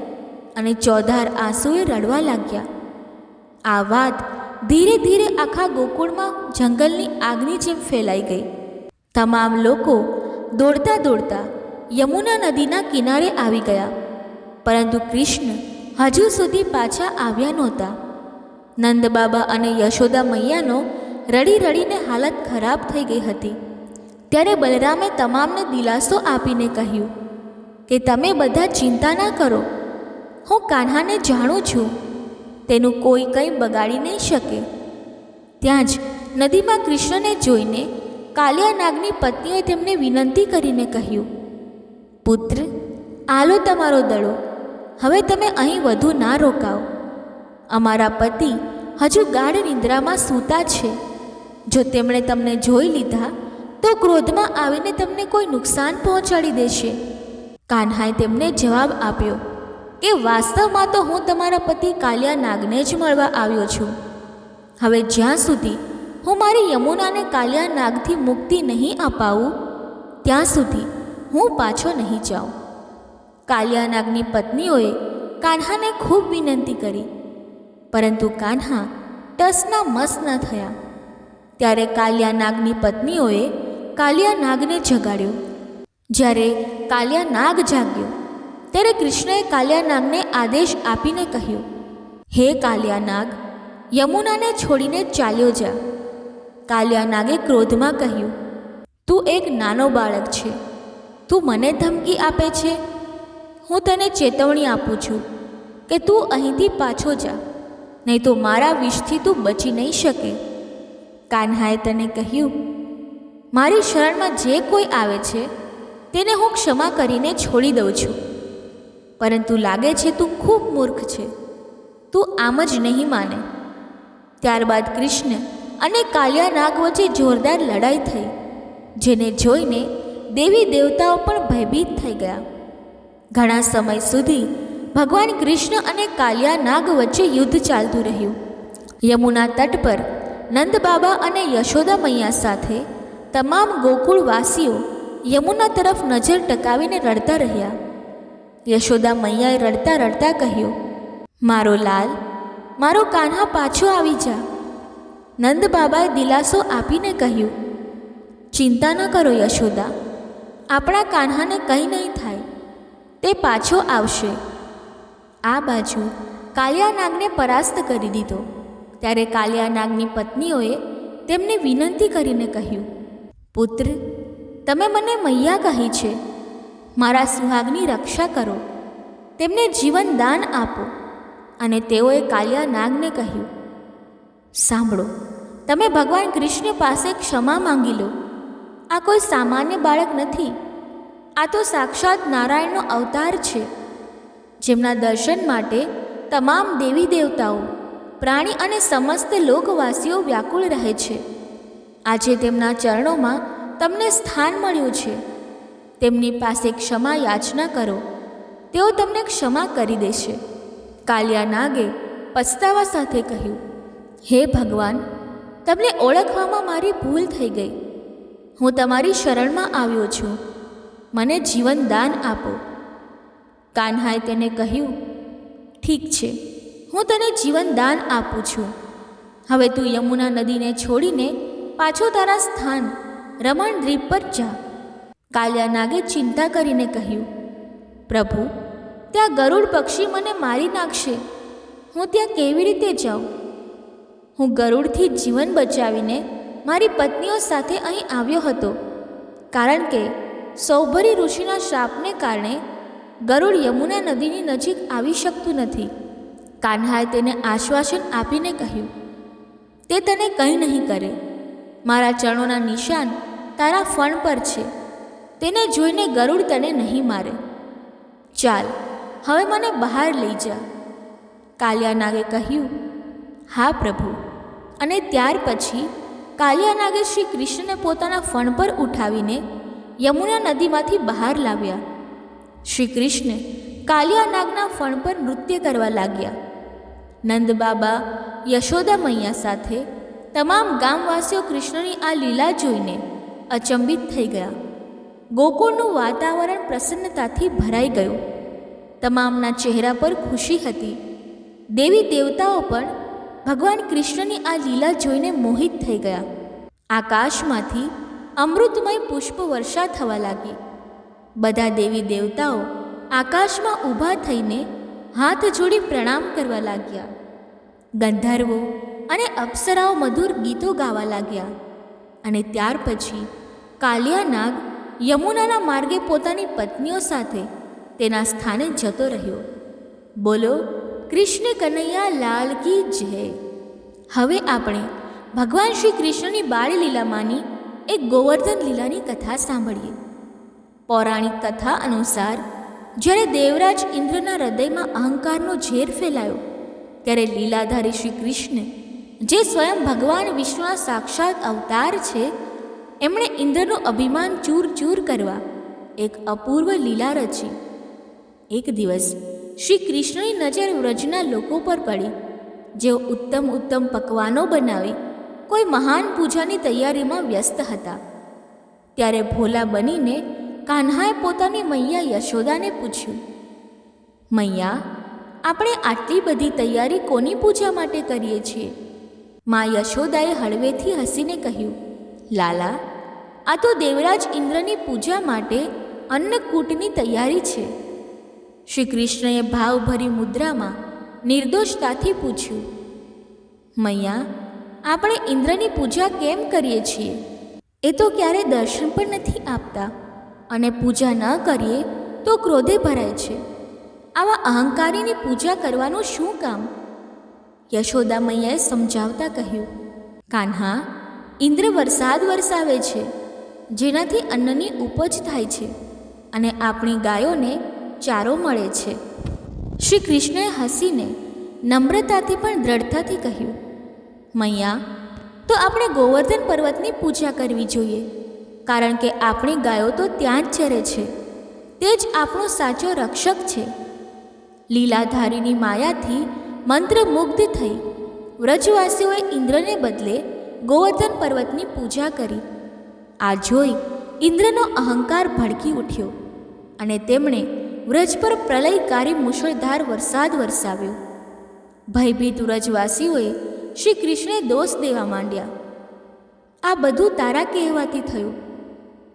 અને ચોધાર આંસુએ રડવા લાગ્યા. આ વાત ધીરે ધીરે આખા ગોકુળમાં જંગલની આગની જેમ ફેલાઈ ગઈ. તમામ લોકો દોડતા દોડતા યમુના નદીના કિનારે આવી ગયા, પરંતુ કૃષ્ણ હજુ સુધી પાછા આવ્યા નહોતા. નંદબાબા અને યશોદા મૈયાનો રડી રડીને હાલત ખરાબ થઈ ગઈ હતી. ત્યારે બલરામે તમામને દિલાસો આપીને કહ્યું કે તમે બધા ચિંતા ના કરો, હું કાન્હાને જાણું છું, તેનું કોઈ કંઈ બગાડી નહીં શકે. ત્યાં જ નદીમાં કૃષ્ણને જોઈને કાલિયા નાગની પત્નીએ તેમને વિનંતી કરીને કહ્યું, પુત્ર, આલો તમારો દડો, હવે તમે અહીં વધુ ના રોકાઓ. અમારા પતિ હજુ ગાઢ નિંદ્રામાં સૂતા છે. જો તેમણે તમને જોઈ લીધા તો ક્રોધમાં આવીને તમને કોઈ નુકસાન પહોંચાડી દેશે. કાન્હાએ તેમને જવાબ આપ્યો કે વાસ્તવમાં તો હું તમારા પતિ કાલિયા નાગને જ મળવા આવ્યો છું. હવે જ્યાં સુધી હું મારી યમુનાને કાલિયા નાગથી મુક્તિ નહીં અપાવું ત્યાં સુધી હું પાછો નહીં જાઉં. કાલિયા નાગની પત્નીઓએ કાન્હાને ખૂબ વિનંતી કરી, પરંતુ કાન્હા ટસના મસ ન થયા. ત્યારે કાલિયા નાગની પત્નીઓએ કાલિયા નાગને જગાડ્યો. જ્યારે કાલિયા નાગ જાગ્યો ત્યારે કૃષ્ણએ કાલિયા નાગને આદેશ આપીને કહ્યું, હે કાલિયા નાગ, યમુનાને છોડીને ચાલ્યો જા. કાલિયા નાગે ક્રોધમાં કહ્યું, તું એક નાનો બાળક છે, તું મને ધમકી આપે છે. હું તને ચેતવણી આપું છું કે તું અહીંથી પાછો જા, નહીં તો મારા વિષથી તું બચી નહીં શકે. કાન્હાએ તને કહ્યું, મારી શરણમાં જે કોઈ આવે છે તેને હું ક્ષમા કરીને છોડી દઉં છું, પરંતુ લાગે છે તું ખૂબ મૂર્ખ છે, તું આમ જ નહીં માને. ત્યારબાદ કૃષ્ણ અને કાલિયા નાગ વચ્ચે જોરદાર લડાઈ થઈ, જેને જોઈને દેવી દેવતાઓ પણ ભયભીત થઈ ગયા. ઘણા સમય સુધી ભગવાન કૃષ્ણ અને કાલિયા નાગ વચ્ચે યુદ્ધ ચાલતું રહ્યું. યમુના તટ પર નંદબાબા અને યશોદા મૈયા સાથે તમામ ગોકુળવાસીઓ યમુના તરફ નજર ટકાવીને રડતા રહ્યા. યશોદા મૈયાએ રડતા રડતા કહ્યું, મારો લાલ, મારો કાન્હા પાછો આવી જા. નંદબાબાએ દિલાસો આપીને કહ્યું, ચિંતા ન કરો યશોદા, આપણા કાન્હાને કંઈ નહીં થાય, તે પાછો આવશે. આ બાજુ કાલિયા નાગને પરાસ્ત કરી દીધો. ત્યારે કાલિયા નાગની પત્નીઓએ તેમને વિનંતી કરીને કહ્યું, પુત્ર, તમે મને મૈયા કહી છે, મારા સુહાગની રક્ષા કરો, તેમને જીવન દાન આપો. અને તેઓએ કાલિયા નાગને કહ્યું, સાંભળો, તમે ભગવાન કૃષ્ણ પાસે ક્ષમા માંગી લો. આ કોઈ સામાન્ય બાળક નથી, આ તો સાક્ષાત નારાયણનો અવતાર છે, જેમના દર્શન માટે તમામ દેવી દેવતાઓ, પ્રાણી અને સમસ્ત લોકવાસીઓ વ્યાકુળ રહે છે. આજે તેમના ચરણોમાં તમને સ્થાન મળ્યું છે. તેમની પાસે ક્ષમા યાચના કરો, તેઓ તમને ક્ષમા કરી દેશે. કાલિયા નાગે પછતાવા સાથે કહ્યું, હે ભગવાન, તમને ઓળખવામાં મારી ભૂલ થઈ ગઈ. હું તમારી શરણમાં આવ્યો છું, મને જીવન દાન આપો. કાન્હાએ તેને કહ્યું, ઠીક છે, હું તને જીવન દાન આપું છું. હવે તું યમુના નદીને છોડીને પાછો તારા સ્થાન રમણ દ્વીપ પર જા. કાલિયા નાગે ચિંતા કરીને કહ્યું, પ્રભુ, ત્યાં ગરુડ પક્ષી મને મારી નાખશે, હું ત્યાં કેવી રીતે જાઉં? હું ગરુડથી જીવન બચાવીને મારી પત્નીઓ સાથે અહીં આવ્યો હતો, કારણ કે સૌભરી ઋષિના શાપને કારણે ગરુડ યમુના નદીની નજીક આવી શકતું નથી. કાન્હાએ તેને આશ્વાસન આપીને કહ્યું, તે તને કંઈ નહીં કરે. મારા ચરણોના નિશાન તારા ફણ પર છે, તેને જોઈને ગરુડ તને નહીં મારે. ચાલ, હવે મને બહાર લઈ જા. કાલિયા નાગે કહ્યું, હા પ્રભુ. અને ત્યાર પછી કાલિયા નાગે શ્રી કૃષ્ણને પોતાના ફણ પર ઉઠાવીને યમુના નદીમાંથી બહાર લાવ્યા. શ્રી કૃષ્ણ કાલિયા નાગના ફણ પર નૃત્ય કરવા લાગ્યા. નંદબાબા યશોદા મૈયા સાથે તમામ ગામવાસીઓ કૃષ્ણની આ લીલા જોઈને અચંબિત થઈ ગયા. ગોકુળનું વાતાવરણ પ્રસન્નતાથી ભરાઈ ગયું. તમામના ચહેરા પર ખુશી હતી. દેવી દેવતાઓ પણ ભગવાન કૃષ્ણની આ લીલા જોઈને મોહિત થઈ ગયા. આકાશમાંથી અમૃતમય પુષ્પ વર્ષા થવા લાગી. બધા દેવી દેવતાઓ આકાશમાં ઊભા થઈને હાથ જોડી પ્રણામ કરવા લાગ્યા. ગંધર્વો અને અપ્સરાઓ મધુર ગીતો ગાવા લાગ્યા. અને ત્યાર પછી કાલિયા નાગ યમુનાના માર્ગે પોતાની પત્નીઓ સાથે તેના સ્થાને જતો રહ્યો. બોલો કૃષ્ણ કનૈયા લાલ કી જય. હવે આપણે ભગવાન શ્રી કૃષ્ણની બાળ લીલામાંની એક ગોવર્ધન લીલાની કથા સાંભળીએ. પૌરાણિક કથા અનુસાર જ્યારે દેવરાજ ઇન્દ્રના હૃદયમાં અહંકારનો ઝેર ફેલાયો ત્યારે લીલાધારી શ્રી કૃષ્ણ, જે સ્વયં ભગવાન વિષ્ણુના સાક્ષાત અવતાર છે, એમણે ઇન્દ્રનું અભિમાન ચૂર ચૂર કરવા એક અપૂર્વ લીલા રચી. એક દિવસ શ્રી કૃષ્ણની નજર વ્રજના લોકો પર પડી, જેઓ ઉત્તમ ઉત્તમ પકવાનો બનાવી કોઈ મહાન પૂજાની તૈયારીમાં વ્યસ્ત હતા. ત્યારે ભોલા બનીને કાન્હાએ પોતાની મૈયા યશોદાને પૂછ્યું, મૈયા, આપણે આટલી બધી તૈયારી કોની પૂજા માટે કરીએ છીએ? મા યશોદાએ હળવેથી હસીને કહ્યું, લાલા, આ તો દેવરાજ ઇન્દ્રની પૂજા માટે અન્નકૂટની તૈયારી છે. શ્રી કૃષ્ણએ ભાવભરી મુદ્રામાં નિર્દોષતાથી પૂછ્યું, મૈયા, આપણે ઇન્દ્રની પૂજા કેમ કરીએ છીએ? એ તો ક્યારે દર્શન પણ નથી આપતા અને પૂજા ન કરીએ તો ક્રોધે ભરાય છે. આવા અહંકારીની પૂજા કરવાનું શું કામ? યશોદા મૈયાએ સમજાવતા કહ્યું, કાન્હા, ઇન્દ્ર વરસાદ વરસાવે છે, જેનાથી અન્નની ઉપજ થાય છે અને આપણી ગાયોને ચારો મળે છે. શ્રી કૃષ્ણએ હસીને નમ્રતાથી પણ દ્રઢતાથી કહ્યું, મૈયા, તો આપણે ગોવર્ધન પર્વતની પૂજા કરવી જોઈએ, કારણ કે આપણી ગાયો તો ત્યાં જ ચરે છે. તે જ આપણો સાચો રક્ષક છે. લીલાધારીની માયાથી મંત્રમુગ્ધ થઈ વ્રજવાસીઓએ ઇન્દ્રને બદલે ગોવર્ધન પર્વતની પૂજા કરી. આ જોઈ ઇન્દ્રનો અહંકાર ભડકી ઉઠ્યો અને તેમણે વ્રજ પર પ્રલયકારી મુશળધાર વરસાદ વરસાવ્યો. ભયભીત વ્રજવાસીઓએ શ્રી કૃષ્ણને દોષ દેવા માંડ્યા. આ બધું તારા કહેવાથી થયું.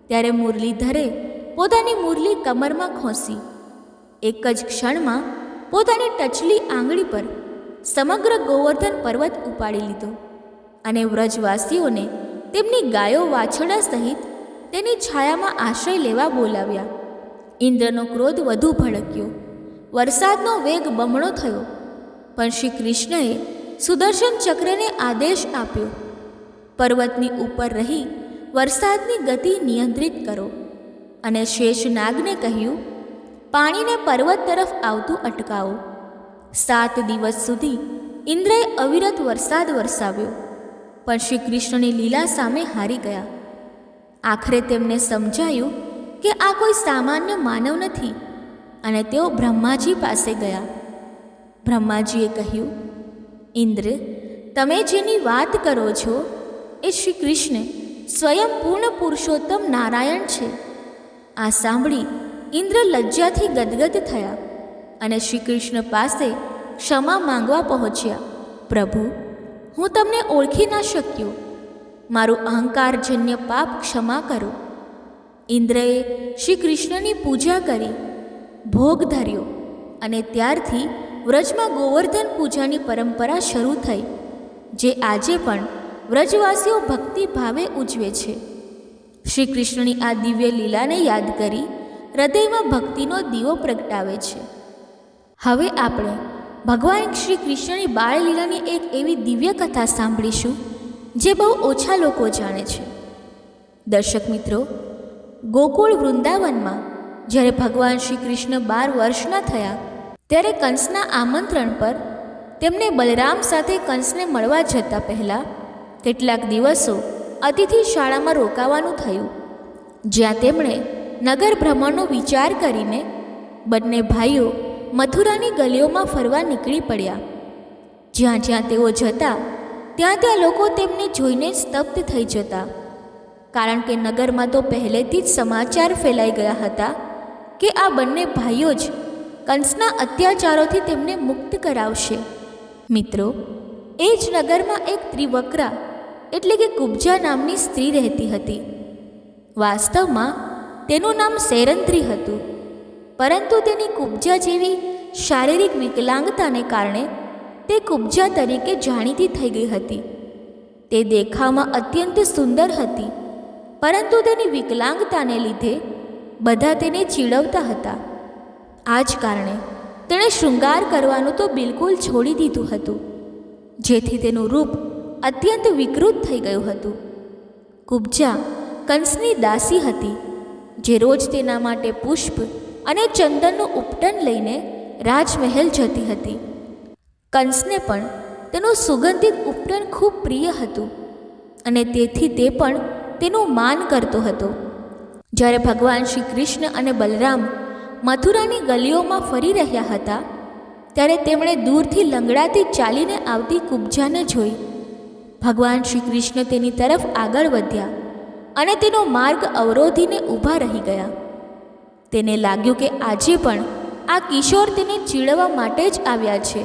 ત્યારે મુરલીધરે પોતાની મુરલી કમરમાં ખોસી એક જ ક્ષણમાં પોતાની ટચલી આંગળી પર સમગ્ર ગોવર્ધન પર્વત ઉપાડી લીધો અને વ્રજવાસીઓને તેમની ગાયો વાછરડા સહિત તેની છાયામાં આશ્રય લેવા બોલાવ્યા. ઇન્દ્રનો ક્રોધ વધુ ભડક્યો. વરસાદનો વેગ બમણો થયો, પણ શ્રી કૃષ્ણએ સુદર્શન ચક્રને આદેશ આપ્યો, પર્વતની ઉપર રહી વરસાદની ગતિ નિયંત્રિત કરો. અને શેષનાગને કહ્યું, પાણીને પર્વત તરફ આવતું અટકાવો. 7 દિવસ સુધી ઇન્દ્રએ અવિરત વરસાદ વરસાવ્યો, પણ શ્રી કૃષ્ણની લીલા સામે હારી ગયા. આખરે તેમને સમજાયું કે આ કોઈ સામાન્ય માનવ નથી અને તેઓ બ્રહ્માજી પાસે ગયા. બ્રહ્માજીએ કહ્યું, ઇન્દ્ર, તમે જેની વાત કરો છો એ શ્રી કૃષ્ણ સ્વયં પૂર્ણ પુરુષોત્તમ નારાયણ છે. આ સાંભળી ઇન્દ્ર લજ્જાથી ગદગદ થયા અને શ્રી કૃષ્ણ પાસે ક્ષમા માંગવા પહોંચ્યા. પ્રભુ, હું તમને ઓળખી ના શક્યો. મારું અહંકારજન્ય પાપ ક્ષમા કરો. ઇન્દ્રએ શ્રી કૃષ્ણની પૂજા કરી, ભોગ ધર્યો અને ત્યારથી વ્રજમાં ગોવર્ધન પૂજાની પરંપરા શરૂ થઈ, જે આજે પણ વ્રજવાસીઓ ભક્તિ ભાવે ઉજવે છે. શ્રી કૃષ્ણની આ દિવ્ય લીલાને યાદ કરી હૃદયમાં ભક્તિનો દીવો પ્રગટાવે છે. હવે આપણે ભગવાન શ્રી કૃષ્ણની બાળ લીલાની એક એવી દિવ્ય કથા સાંભળીશું જે બહુ ઓછા લોકો જાણે છે. દર્શક મિત્રો, ગોકુળ વૃંદાવનમાં જ્યારે ભગવાન શ્રી કૃષ્ણ 12 વર્ષના થયા ત્યારે કંસના આમંત્રણ પર તેમને બલરામ સાથે કંસને મળવા જતા પહેલાં કેટલાક દિવસો અતિથિ શાળામાં રોકાવાનું થયું, જ્યાં તેમણે નગર ભ્રમણનો વિચાર કરીને બંને ભાઈઓ મથુરાની ગલીઓમાં ફરવા નીકળી પડ્યા. જ્યાં જ્યાં તેઓ જતા ત્યાં ત્યાં લોકો તેમને જોઈને સ્તબ્ધ થઈ જતા, કારણ કે નગરમાં તો પહેલેથી જ સમાચાર ફેલાઈ ગયા હતા કે આ બંને ભાઈઓ જ કંસના અત્યાચારોથી તેમને મુક્ત કરાવશે. મિત્રો, એ જ નગરમાં એક ત્રિવક્રા એટલે કે કુબ્જા નામની સ્ત્રી રહેતી હતી. વાસ્તવમાં તેનું નામ સેરંત્રી હતું, પરંતુ તેની કુબ્જા જેવી શારીરિક વિકલાંગતાને કારણે તે કુબ્જા તરીકે જાણીતી થઈ ગઈ હતી. તે દેખાવમાં અત્યંત સુંદર હતી, પરંતુ તેની વિકલાંગતાને લીધે બધા તેને ચીડવતા હતા. આ જ કારણે તેણે શૃંગાર કરવાનું તો બિલકુલ છોડી દીધું હતું, જેથી તેનું રૂપ અત્યંત વિકૃત થઈ ગયું હતું. કુબ્જા કંસની દાસી હતી, જે રોજ તેના માટે પુષ્પ અને ચંદનનું ઉપટન લઈને રાજમહેલ જતી હતી. કંસને પણ તેનું સુગંધિત ઉપટન ખૂબ પ્રિય હતું અને તેથી તે પણ તેનું માન કરતો હતો. જ્યારે ભગવાન શ્રી કૃષ્ણ અને બલરામ મથુરાની ગલીઓમાં ફરી રહ્યા હતા, ત્યારે તેમણે દૂરથી લંગડાતી ચાલીને આવતી કુબ્જાને જોઈ. ભગવાન શ્રી કૃષ્ણ તેની તરફ આગળ વધ્યા અને તેનો માર્ગ અવરોધીને ઊભા રહી ગયા. તેને લાગ્યું કે આજે પણ આ કિશોર તેને ચીડવા માટે જ આવ્યા છે,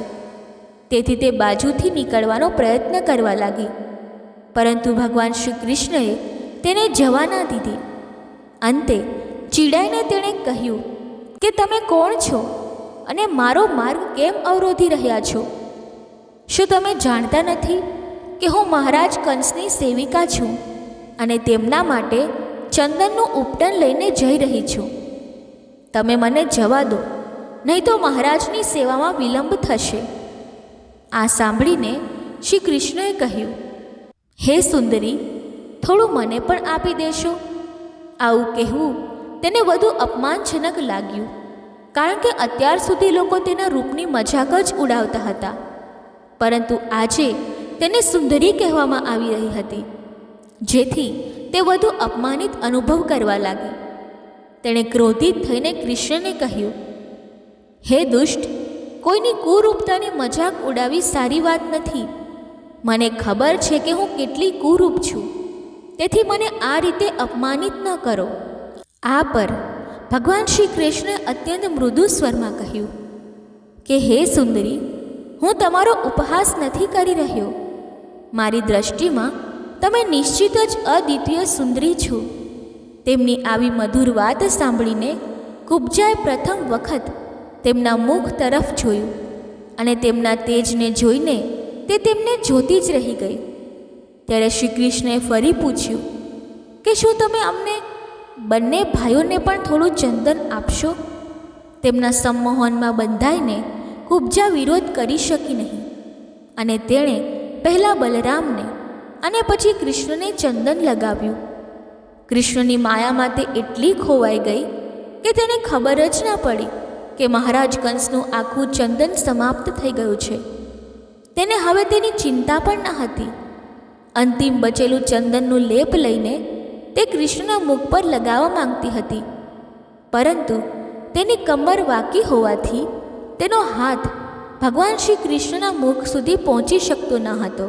તેથી તે બાજુથી નીકળવાનો પ્રયત્ન કરવા લાગી. પરંતુ ભગવાન શ્રી કૃષ્ણએ તેને જવા ના દીધી. અંતે ચીડાઈને તેણે કહ્યું કે તમે કોણ છો અને મારો માર્ગ કેમ અવરોધી રહ્યા છો? શું તમે જાણતા નથી કે હું મહારાજ કંસની સેવિકા છું અને તેમના માટે ચંદનનું ઉપટન લઈને જઈ રહી છું? તમે મને જવા દો, નહીં તો મહારાજની સેવામાં વિલંબ થશે. આ સાંભળીને શ્રી કૃષ્ણએ કહ્યું, હે સુંદરી, થોડું મને પણ આપી દેશો? આવું કહેવું તેને વધુ અપમાનજનક લાગ્યું, કારણ કે અત્યાર સુધી લોકો તેના રૂપની મજાક જ ઉડાવતા હતા, પરંતુ આજે તેને સુંદરી કહેવામાં આવી રહી હતી, જેથી તે વધુ અપમાનિત અનુભવ કરવા લાગી. તેણે ક્રોધિત થઈને કૃષ્ણને કહ્યું, હે દુષ્ટ, કોઈની કુરૂપતાની મજાક ઉડાવી સારી વાત નથી. મને ખબર છે કે હું કેટલી કુરૂપ છું, તેથી મને આ રીતે અપમાનિત ન કરો. આ પર ભગવાન શ્રી કૃષ્ણે અત્યંત મૃદુ સ્વરમાં કહ્યું કે હે સુંદરી, હું તમારો ઉપહાસ નથી કરી રહ્યો. મારી દ્રષ્ટિમાં તમે નિશ્ચિત જ અદ્વિતીય સુંદરી છો. તેમની આવી મધુર વાત સાંભળીને કુબ્જાએ પ્રથમ વખત તેમના મુખ તરફ જોયું અને તેમના તેજને જોઈને તે તેમને જોતી જ રહી ગઈ. ત્યારે શ્રી કૃષ્ણએ ફરી પૂછ્યું કે શું તમે અમને બંને ભાઈઓને પણ થોડું ચંદન આપશો? તેમના સંમોહનમાં બંધાઈને કુબ્જા વિરોધ કરી શકી નહીં અને તેણે પહેલાં બલરામને અને પછી કૃષ્ણને ચંદન લગાવ્યું. કૃષ્ણની માયામાં તે એટલી ખોવાઈ ગઈ કે તેને ખબર જ ના પડી કે મહારાજ કંસનું આખું ચંદન સમાપ્ત થઈ ગયું છે. તેને હવે તેની ચિંતા પણ ન હતી. અંતિમ બચેલું ચંદનનું લેપ લઈને તે કૃષ્ણના મુખ પર લગાવવા માંગતી હતી, પરંતુ તેની કમર વાંકી હોવાથી તેનો હાથ ભગવાન શ્રી કૃષ્ણના મુખ સુધી પહોંચી શકતો ન હતો.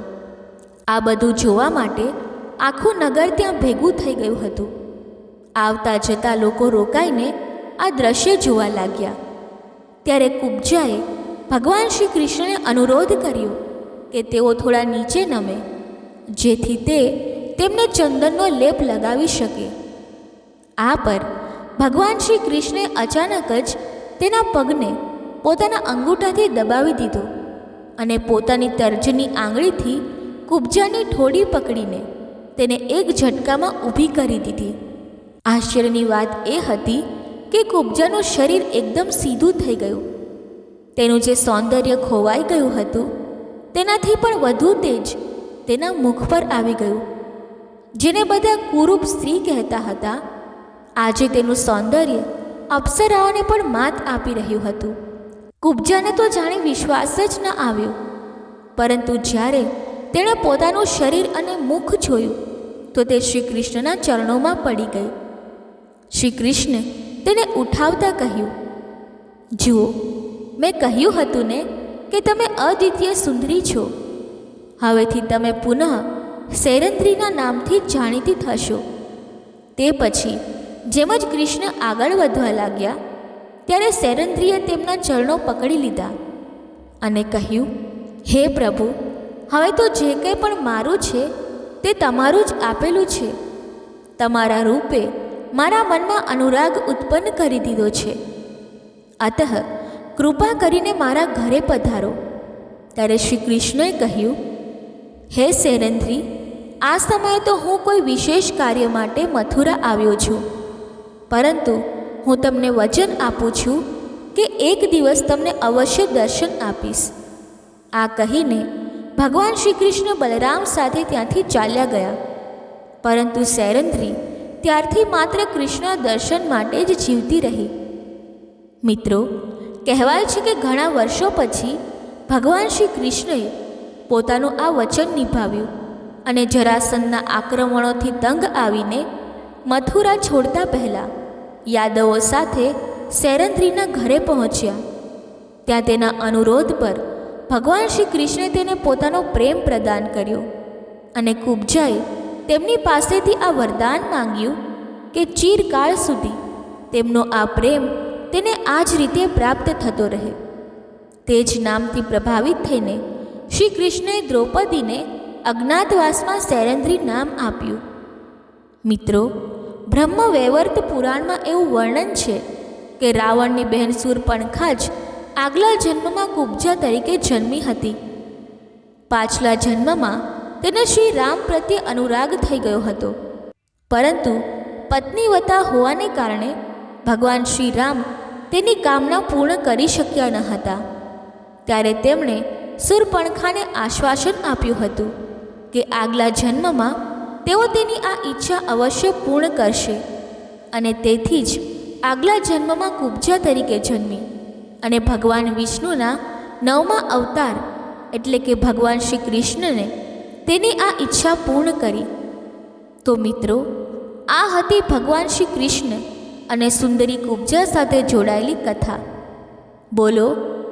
આ બધું જોવા માટે આખું નગર ત્યાં ભેગું થઈ ગયું હતું. આવતા જતા લોકો રોકાઈને આ દ્રશ્ય જોવા લાગ્યા. ત્યારે કુબ્જાએ ભગવાન શ્રી કૃષ્ણને અનુરોધ કર્યો કે તેઓ થોડા નીચે નમે, જેથી તે તેમને ચંદનનો લેપ લગાવી શકે. આ પર ભગવાન શ્રી કૃષ્ણે અચાનક જ તેના પગને પોતાના અંગૂઠાથી દબાવી દીધો અને પોતાની તર્જની આંગળીથી કુબ્જાની ઠોડી પકડીને તેને એક ઝટકામાં ઊભી કરી દીધી. આશ્ચર્યની વાત એ હતી કે કુબ્જાનું શરીર એકદમ સીધું થઈ ગયું. તેનું જે સૌંદર્ય ખોવાઈ ગયું હતું તેનાથી પણ વધુ તેજ તેના મુખ પર આવી ગયું. જેને બધા કુરૂપ સ્ત્રી કહેતા હતા, આજે તેનું સૌંદર્ય અપ્સરાઓને પણ માત આપી રહ્યું હતું. કુબ્જાને તો જાણે વિશ્વાસ જ ન આવ્યો, પરંતુ જ્યારે તેણે પોતાનું શરીર અને મુખ જોયું તો તે શ્રી કૃષ્ણના ચરણોમાં પડી ગઈ. શ્રી કૃષ્ણે તેને ઉઠાવતા કહ્યું, જુઓ, મેં કહ્યું હતું ને કે તમે અદ્વિતીય સુંદરી છો. હવેથી તમે પુનઃ સેરંદ્રીના નામથી જાણીતી થશો. તે પછી જેમ જ કૃષ્ણ આગળ વધવા લાગ્યા ત્યારે સેરંદ્રીએ તેમના ચરણો પકડી લીધા અને કહ્યું, હે પ્રભુ, હવે તો જે કંઈ પણ મારું છે તે તમારું જ આપેલું છે. તમારા રૂપે મારા મનમાં અનુરાગ ઉત્પન્ન કરી દીધો છે. અતઃ કૃપા કરીને મારા ઘરે પધારો. ત્યારે શ્રી કૃષ્ણએ કહ્યું, હે સેરંધ્રી, આ સમયે તો હું કોઈ વિશેષ કાર્ય માટે મથુરા આવ્યો છું, પરંતુ હું તમને વચન આપું છું કે એક દિવસ તમને અવશ્ય દર્શન આપીશ. આ કહીને ભગવાન શ્રી કૃષ્ણ બલરામ સાથે ત્યાંથી ચાલ્યા ગયા. પરંતુ સેરંધ્રી ત્યારથી માત્ર કૃષ્ણ દર્શન માટે જ જીવતી રહી. મિત્રો, કહેવાય છે કે ઘણા વર્ષો પછી ભગવાન શ્રી કૃષ્ણએ પોતાનું આ વચન નિભાવ્યું અને જરાસંધના આક્રમણોથી તંગ આવીને મથુરા છોડતા પહેલાં યાદવો સાથે સેરંધ્રીના ઘરે પહોંચ્યા. ત્યાં તેના અનુરોધ પર ભગવાન શ્રી કૃષ્ણે તેને પોતાનો પ્રેમ પ્રદાન કર્યો અને કુબ્જાએ તેમની પાસેથી આ વરદાન માંગ્યું કે ચિરકાળ સુધી તેમનો આ પ્રેમ તેને આ જ રીતે પ્રાપ્ત થતો રહે. તે જ નામથી પ્રભાવિત થઈને શ્રી કૃષ્ણએ દ્રૌપદીને અજ્ઞાતવાસમાં સેરંધ્રી નામ આપ્યું. મિત્રો, બ્રહ્મ વૈવર્ત પુરાણમાં એવું વર્ણન છે કે રાવણની બહેન શૂર્પણખા જ આગલા જન્મમાં કુબ્જા તરીકે જન્મી હતી. પાછલા જન્મમાં તેને શ્રી રામ પ્રત્યે અનુરાગ થઈ ગયો હતો, પરંતુ પત્નીવતા હોવાને કારણે ભગવાન શ્રી રામ તેની કામના પૂર્ણ કરી શક્યા ન હતા. ત્યારે તેમણે શૂર્પણખાને આશ્વાસન આપ્યું હતું કે આગલા જન્મમાં તેઓ તેની આ ઈચ્છા અવશ્ય પૂર્ણ કરશે, અને તેથી જ આગલા જન્મમાં કુબ્જા તરીકે જન્મી અને ભગવાન વિષ્ણુના 9મા અવતાર એટલે કે ભગવાન શ્રી કૃષ્ણને તેની આ ઈચ્છા પૂર્ણ કરી. તો મિત્રો, આ હતી ભગવાન શ્રી કૃષ્ણ અને સુંદરી કુબ્જા સાથે જોડાયેલી કથા. બોલો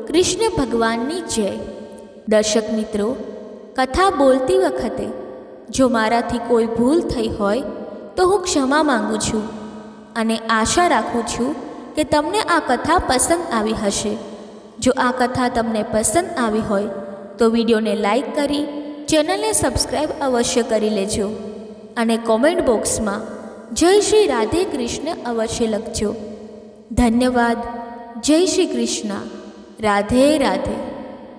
કૃષ્ણ ભગવાનની જય. દર્શક મિત્રો, કથા બોલતી વખતે જો મારાથી કોઈ ભૂલ થઈ હોય તો હું ક્ષમા માંગુ છું અને આશા રાખું છું કે તમને આ કથા પસંદ આવી હશે. જો આ કથા તમને પસંદ આવી હોય તો વિડીયોને લાઈક કરી ચેનલને સબસ્ક્રાઈબ અવશ્ય કરી લેજો અને કોમેન્ટ બોક્સમાં જય શ્રી રાધે કૃષ્ણ અવશ્ય લખજો. ધન્યવાદ. જય શ્રી કૃષ્ણ. રાધે રાધે.